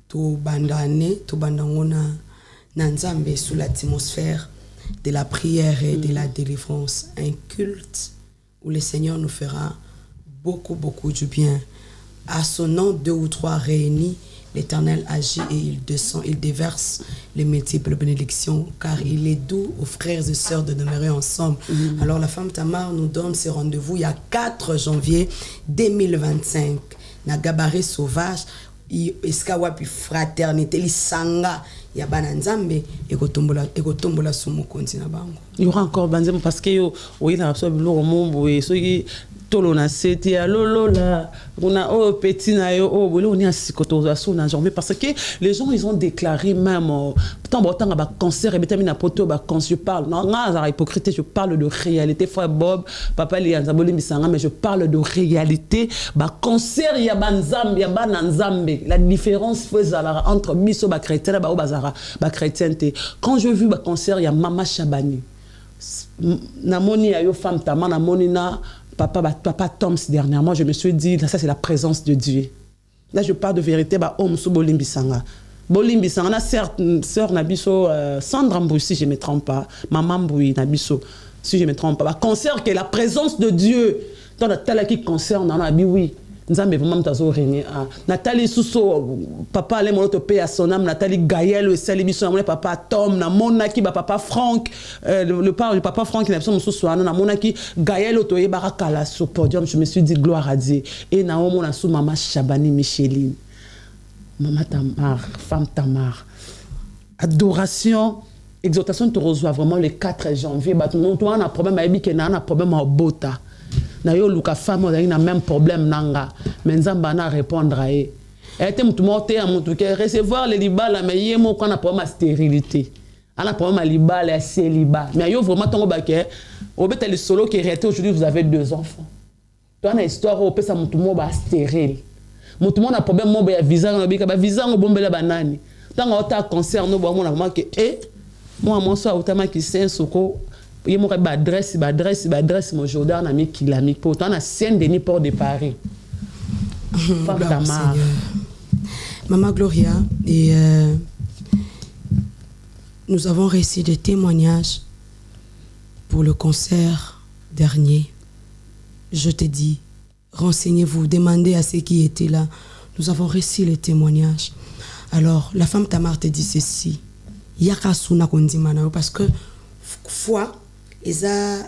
tout bandangona nanzambe sous l'atmosphère de la prière et de la délivrance. Un culte où le Seigneur nous fera beaucoup du bien. À son nom, 2 ou 3 réunis, l'Éternel agit et il descend, il déverse les multiples bénédictions, car il est doux aux frères et sœurs de demeurer ensemble. Alors la femme Tamar nous donne ce rendez-vous il y a 4 janvier 2025. Na Gabaret Sauvage, iskawa puis fraternité, lisanga ya bananzambe ekotombola sumu konti na bango. Il y aura encore banzemo parce que oui na absolu lo mombo et so tolo na seti ya lolola on a petit na yo bolo on est asikoto za so na janvier parce que les gens ils ont déclaré même tant ba cancer et vitamine poto ba quand je parle non za hypocrite je parle de réalité frère Bob papa li anzaboli misanga mais je parle de réalité ba cancer ya banzambe ya bananzambe la différence faisala entre biso ba chrétien ba bazara ba chrétienté quand je vu ba cancer ya mama Chabani namoni ayo femme Tamar, namoni na papa Toms dernièrement, je me suis dit, ça c'est la présence de Dieu. Là je parle de vérité, bah homme sous Bolimbisanga. Bolimbisanga, na certes sœur Nabiso Sandra Mbouy, si je ne me trompe pas, maman Mbouy Nabiso, si je ne me trompe pas. Bah, concert que la présence de Dieu dans la telle qui concerne, on a dit oui. Nzambe vraiment tazo régner. Nathalie Sousso, papa allait mon autre paix à son âme. Nathalie Gaël, Salibiso, mon papa Tom, na mona ki papa Franck, le papa Franck qui n'a pas son soin, na mona ki Gaël otoye barakala sur podium. Je me suis dit gloire à Dieu. Et na mon na sous maman Chabani Micheline, maman Tamar, femme Tamar. Adoration, exaltation, tu reçois vraiment le 4 janvier. Bah tout le monde a un problème avec qui n'a un problème à Bota. Na yo luka femme on a un même problème nanga mais nzamba na répondre à elle était mutu morte à mutu que recevoir les libala mais yemo quand on a problème à stérilité on a problème à libala à célibat mais yo vraiment tongo baké au bet le solo qui est aujourd'hui vous avez 2 enfants toi na histoire au pesa mutu mo ba stérile mutu mo na problème mo ba visa na bika ba visa ngo bombela banani tant ota concert no bo mo na vraiment que moi mon soir otama ki sensoko il y a une adresse, mon Jordan a mis qu'il a mis pour toi, on a Saint-Denis, port de Paris. Femme Tamar. Maman Gloria, et nous avons reçu des témoignages pour le concert dernier. Je te dis, renseignez-vous, demandez à ceux qui étaient là. Nous avons reçu les témoignages. Alors, la femme Tamar te dit ceci. Yakasuna kondimana, parce que foi, ils ont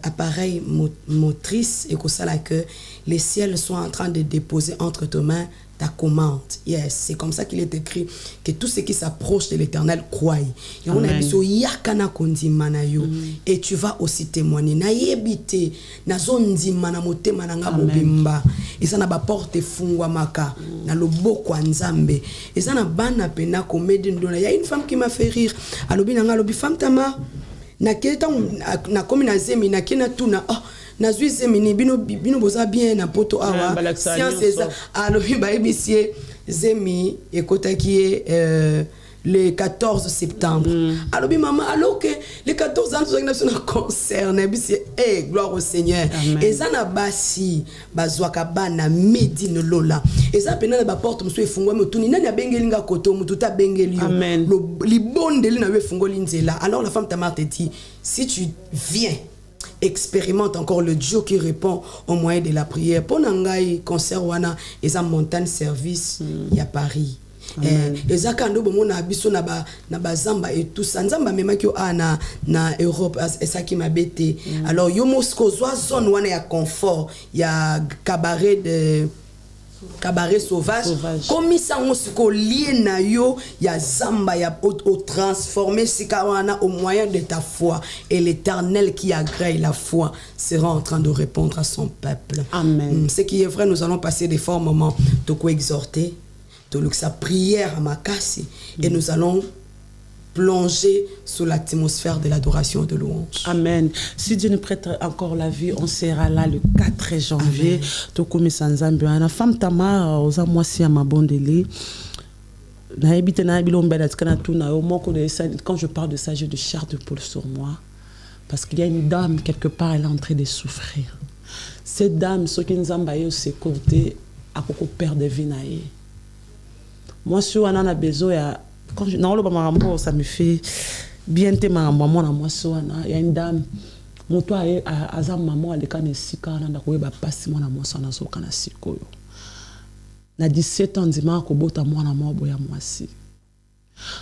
appareil motrice et que les ciels sont en train de déposer entre tes mains ta commande. Yes, c'est comme ça qu'il est écrit que tout ce qui s'approche de l'Éternel croit. Et tu vas aussi témoigner. Na yebite na zondi mana motema na nga mobimba. Et ça na ba porte fungwa maka na loboko nzambe. Et ça na bana pena comédie ndona. Il y a une femme qui m'a fait rire. Alobi na nga lobi femme Tamar. Na keta na komi na zemi na kena tuna na zui zemi ni bino boza bien na poto awa science eza alobi ba ebisie zemi ekota ki le 14 septembre alobi maman alors que le 14 ans nous avons un concert na ebisie gloire au Seigneur eza na basi bazwaka bana medine lola eza pena na ba porte muso efungwa mutuni nani abengelinga koto mutu ta bengeli yo libondeli na we fungoli nzela. Alors la femme Tamar te dit si tu viens expérimente encore le Dieu qui répond au moyen de la prière. Pour nangai concert wana eza montagne service ya Paris. Eza kando bomo na biso na ba zamba et tout ça nzamba mema ki na Europe esa ki mabete. Alors yo Moscou zwa zone wana ya confort ya cabaret sauvage. Comme ça on se colle na yo ya zamba ya au transformer sikawana au moyen de ta foi et l'Éternel qui agrée la foi sera en train de répondre à son peuple. Amen. Ce qui est vrai, nous allons passer des forts moments de quoi exhorter, de sa prière à Makassi et nous allons plonger sous l'atmosphère de l'adoration de louange. Amen. Si Dieu nous prête encore la vie, on sera là le 4 janvier. Tokumi Sanzambi. La femme Tamar, aux amoisi à ma bondeli. Quand je parle de ça, j'ai de chair de poule sur moi. Parce qu'il y a une dame, quelque part, elle est en train de souffrir. Cette dame, ce qui nous a envoyé au sécurité, a beaucoup perdu de vie. Moi, si on a besoin, quand je n'ai ça me fait bien te maman moi il y a une dame mon toi a maman elle est sika na ko ba pasi mona moi sana so kana sikoyo na 17 ans ndima ko bota mwana mo boya mwasi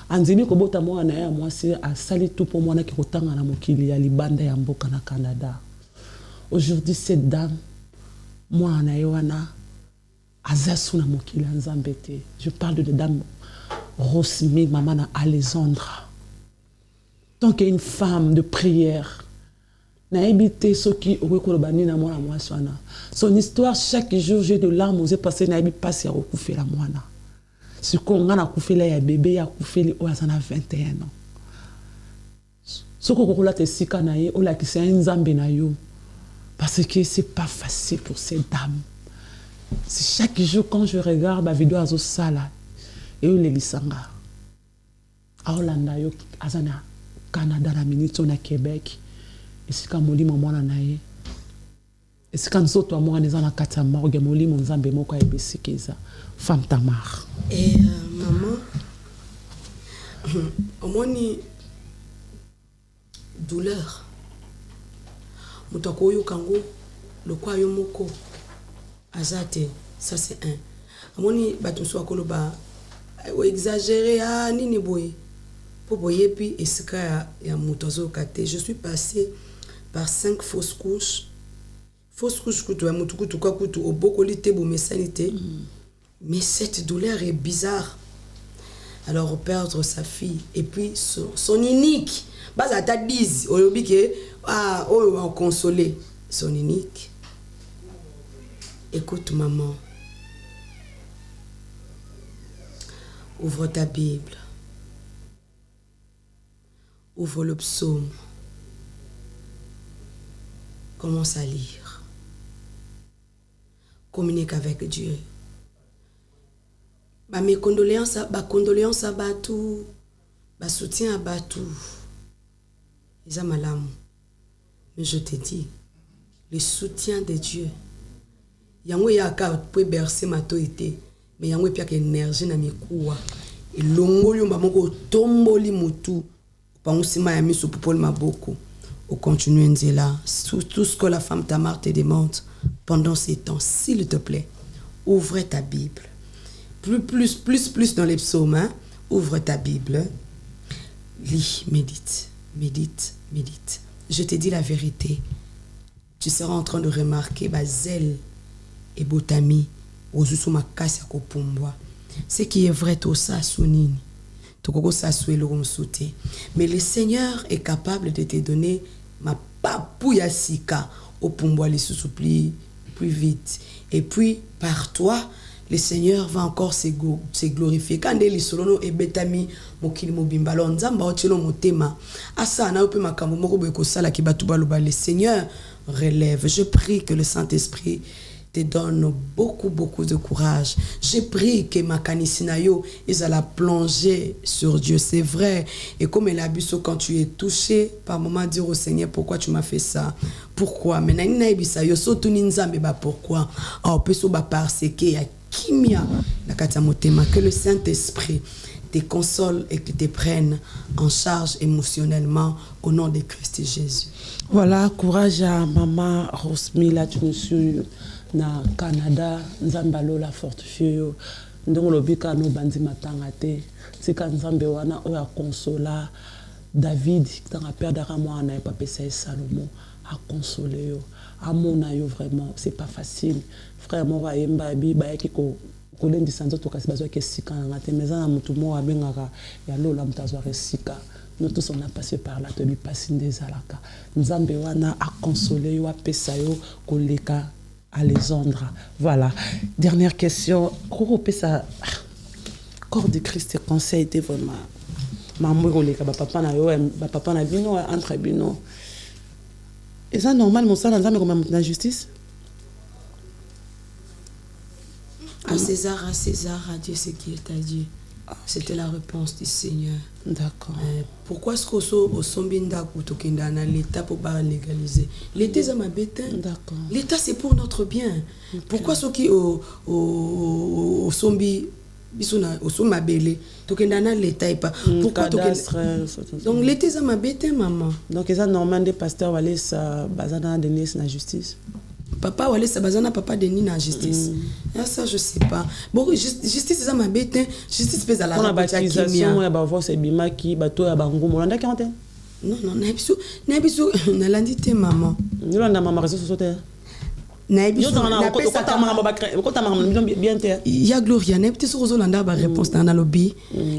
anzini ko bota mwana ya mwasi a sali tout pour mwana ki kotanga na mokili ya libanda ya mboka na Canada. Aujourd'hui cette dame mwana yoana azasu na mokili nzambete. Je parle de dame Rosmi, maman Alessandra. Donc, il y a une femme de prière. Son histoire, chaque jour, j'ai de larmes aux yeux parce que je passé à recouffer la moana. Ce qu'on a coupé là, il y a bébé, il y a coupé les 21 ans. Ce qu'on a fait, c'est un Zambé. Parce que ce n'est pas facile pour ces dames. C'est chaque jour, quand je regarde la vidéo à Zosala, et on les lisanga à Hollande, à Canada, à Québec, esika molimo mwana na ye esika nzoto ya mwana eza na kati ya morgue molimo nzambe moko ayebisiki eza femme Tamar. Maman omoni douleur moto akoyoka ngo lokwa yo moko aza te, ça c'est un. Amoni bato mosusu akoloba exagéré nini boye po boye pi esika ya moto azoyoka te. Je suis passée par 5 fausses couches kutu ya motu kutu kwa kutu obokoli te bomesani te. Mais cette douleur est bizarre. Alors perdre sa fille et puis son unique base à ta dise olobi ke on va consoler son unique. Écoute maman, ouvre ta Bible, ouvre le psaume, commence à lire, communique avec Dieu. Mes condoléances à Batou, soutien à Batou. Ils ont malamu. Mais je te dis, le soutien de Dieu. Yango yaka peut bercer ma toité, mais yango pia énergie na mikuwa. Et longoli mbamoko tomboli mutu. Pangusima ya miso popol maboko. Au continuer nzela. Tout ce que la femme Tamar te demande pendant ces temps, s'il te plaît, ouvre ta Bible. Plus dans les psaumes, hein? Ouvre ta Bible, lis, médite. Je te dis la vérité. Tu seras en train de remarquer zèle et botami ozusuma kasi kopumbwa. Ce qui est vrai tout ça sonini. Tokoko sa souelo msoute. Mais le Seigneur est capable de te donner ma papouya sika au pumbwa les plus vite. Et puis par toi le Seigneur va encore se glorifier. Quand il solono et betami mokili mobimbalo nzamba otelo motema asa na ope makambo moko beko sala ki batu baloba le Seigneur relève. Je prie que le Saint-Esprit te donne beaucoup de courage. Je prie que ma kanisinayo ils alla plonger sur Dieu, c'est vrai. Et comme el abiso quand tu es touché par moment dire au Seigneur pourquoi tu m'as fait ça? Pourquoi? Mais nani na ibisa yo so tuni nzambe ba pourquoi? Ah peso ba parce que ya kimia na kata motema, que le Saint-Esprit te console et que te prenne en charge émotionnellement au nom de Christ Jésus. Voilà, courage à maman Rosmila, tu me suis na Canada, Nzambalo la fortifié, ndongo lobika no bandi matanga te, tika Nzambe wana oya consola David, tanga père d'Aramo na papa Salomon, a consoler yo, a mona yo vraiment, c'est pas facile. Frère mo va yemba bi ba yaki ko kolendi sanzo to kasi bazwa ke sika ngate meza na mutu mo abengaka ya lola mutazwa resika. Nous tous on a passé par là, tobi passine des alaka. Nzambe wana a consoler yo a pesa yo koleka Alexandra. Voilà. Dernière question. Koro pesa corps de Christ conseil était vraiment maman koleka ba papa na yo ba papa na bino entre bino. Et ça normal mon ça nzambe comme la justice. À César, à Dieu ce qui est à Dieu. C'était la réponse du Seigneur. D'accord. Pourquoi est-ce qu'on s'ombinda pour l'État pour pas légaliser? L'État c'est ma bête. D'accord. L'État c'est pour notre bien. Okay. Pourquoi ceux qui au sombi bisona au somabélé tokendana l'État et pas pourquoi donc l'État c'est ma bête maman. Donc c'est normal des pasteurs aller ça bazana donner la justice. Papa wale sabazana papa Denis na justice. Ça je sais pas. Bon justice ça ma bête, justice pèse à la baptisation ya ba voir c'est bimaki bato ya bango molanda 41. Non na biso na landi te maman. Nous on a maman réseau société. Na biso na kota maman bien te. Ya Gloria na biso rozolanda ba réponse na lobby.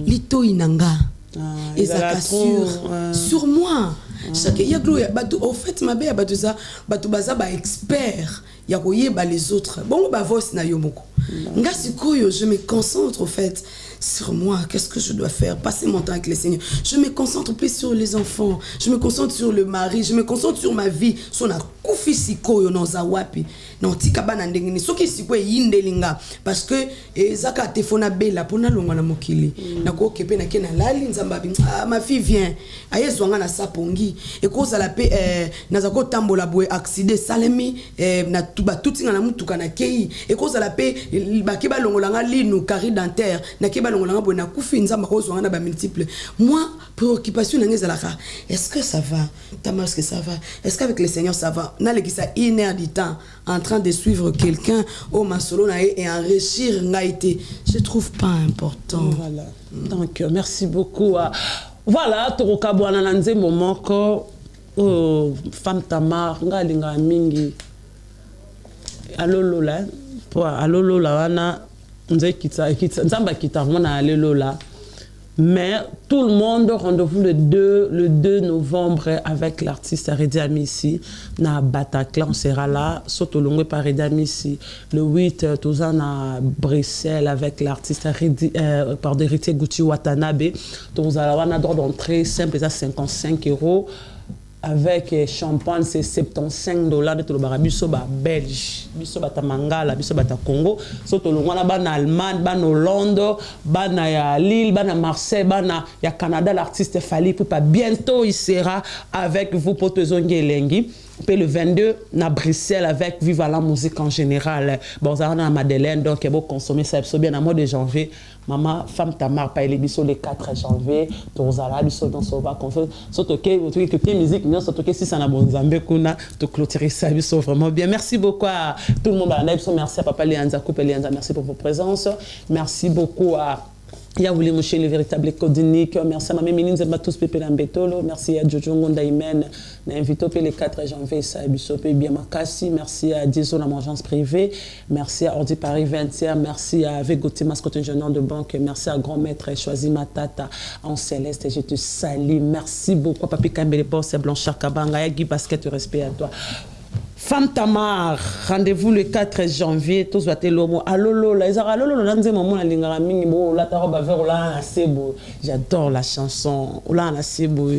Lito inanga. Ezaka sur moi. Chaque ya Gloria au fait ma belle batuza batubaza ba expert ya koyeba les autres bon ba voice na yo moko nga sikoyo je me concentre au fait sur moi, qu'est-ce que je dois faire, passer mon temps avec le Seigneur. Je me concentre plus sur les enfants, je me concentre sur le mari, je me concentre sur ma vie, sur la okufi sikoyo noza wapi non tika bana ndenge ni soki sikoyo yindelinga parce que ezaka telefona bela pona longa na mokili na ko kepe na kena lali nzamba bi ma fille vient ayezwanga na sapongi ekoza la pe nazako tambola boy accident salemi na tuba tutinga na mutuka na kei ekoza la pe bakeba longolanga linu carré dentaire na keba longolanga boy na kufi nzamba ko zwanga na ba multiple moi préoccupation na ngeza la est-ce que ça va Tamar est-ce que ça va est-ce qu'avec le Seigneur ça va na le ça 1 heure du temps en train de suivre quelqu'un au masolo na et enrichir ngaité je trouve pas important. Voilà. Donc merci beaucoup. Voilà, toroka bwana na nzembo moko femme Tamar ngalinga mingi alolola po alolola wana nzekitsa nzamba kita mona alolola. Mais tout le monde, rendez-vous le 2 novembre avec l'artiste Redi Amissi. Na Bataclan, on sera là. Sotolongwe par Redi Amissi. Le 8, tout à Bruxelles avec l'artiste Héritier Gucci Watanabe. Tout à l'heure, on a droit d'entrée simple, c'est 55 €. Avec champagne, c'est $75 de Tolobara. Bisoba Belge, Bisoba Tamangala, Bisoba Congo. Surtout le Wana Bana Allemagne, Bana Hollande, Bana ya Lille, Bana Marseille, Bana ya Canada, l'artiste Fali Poupa. Bientôt, il sera avec vous pour te zonguer Lengi. Puis le 22, na Bruxelles avec Viva la musique en général. Bon, ça on a Madeleine, donc il faut consommer ça bien à mois de janvier. Maman, femme Tamar, pas les bisous le 4 janvier. Torzala, bisous dans son va confort. Surtout que musique, non, surtout que si ça n'a bon zambé kuna, te clôturer ça, bisous vraiment bien. Merci beaucoup à tout le monde à la merci à Papa Lianza, Coupe Lianza, merci pour vos présences. Merci beaucoup à Yaouli Mouché, le véritable codinique. Merci à ma méminine Zembatos Pepe Lambetolo. Merci à Jojo Ngonda Imen. N'a invité le 4 janvier, ça Bissopé bien Makassi. Merci à Dizo, la mangeance privée. Merci à Ordi Paris 20e. Merci à Vegoté, mascotte ingénieur de banque. Merci à Grand Maître Choisi Matata en Céleste. Je te salue. Merci beaucoup. Papi Kambele Boss, Blanchard Kabanga, Guy Basket, respect à toi. Femme Tamar, rendez-vous le 4 janvier, tous va te lomo. Alolo, la Isara, alolo, la nze maman la lingara mingi bo, la taroba vers la na sebo. J'adore la chanson. La na sebo,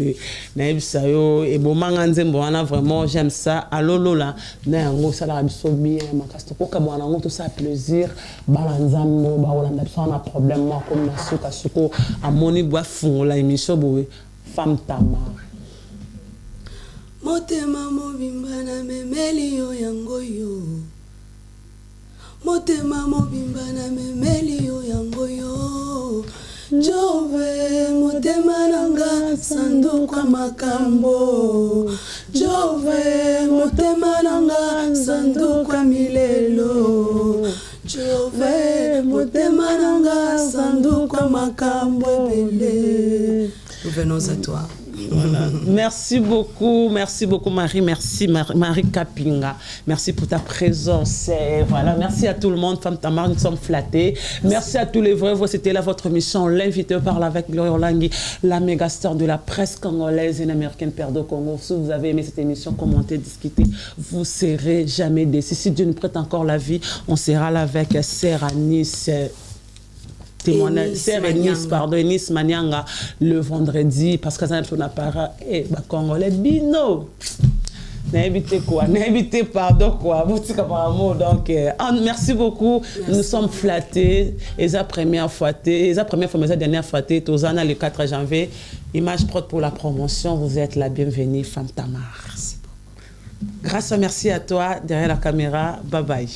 na ibsayo et bo manga nzembo wana vraiment j'aime ça. Alolo la, na ngo ça la biso bien, makasto ko ka bo na ngo tout ça plaisir. Balanzambo, ba olanda biso na problème moi comme na suka suko amoni boa fun la émission bo Femme Tamar. Motema mobimba na memeli yo yango yo. Motema mobimba na memeli yo yango yo. Jove motema nanga sanduka makambo. Jove motema nanga sanduka milelo. Jove motema nanga sanduka makambo ebele. Nous venons à toi. Voilà. Merci beaucoup Marie, merci Marie Kapinga, merci pour ta présence. Et voilà, merci à tout le monde, Femme Tamar, nous sommes flattés. Merci à tous les vrais, c'était là votre mission, l'invité parle avec Gloria Olangi, la méga star de la presse congolaise et américaine Père de Congo. Si vous avez aimé cette émission, commentez, discutez, vous serez jamais déçus. Si Dieu nous prête encore la vie, on sera là avec Sœur Anis. Enis Manyanga le vendredi parce que ça n'a pas et bah Congolais bino n'invitez quoi n'invitez pardon quoi donc merci beaucoup. Merci. Nous sommes flattés et la première fois mais la dernière fois Tozana le 4 janvier image prod pour la promotion. Vous êtes la bienvenue Femme Tamar. Merci beaucoup. Grâce à merci à toi derrière la caméra. Bye bye.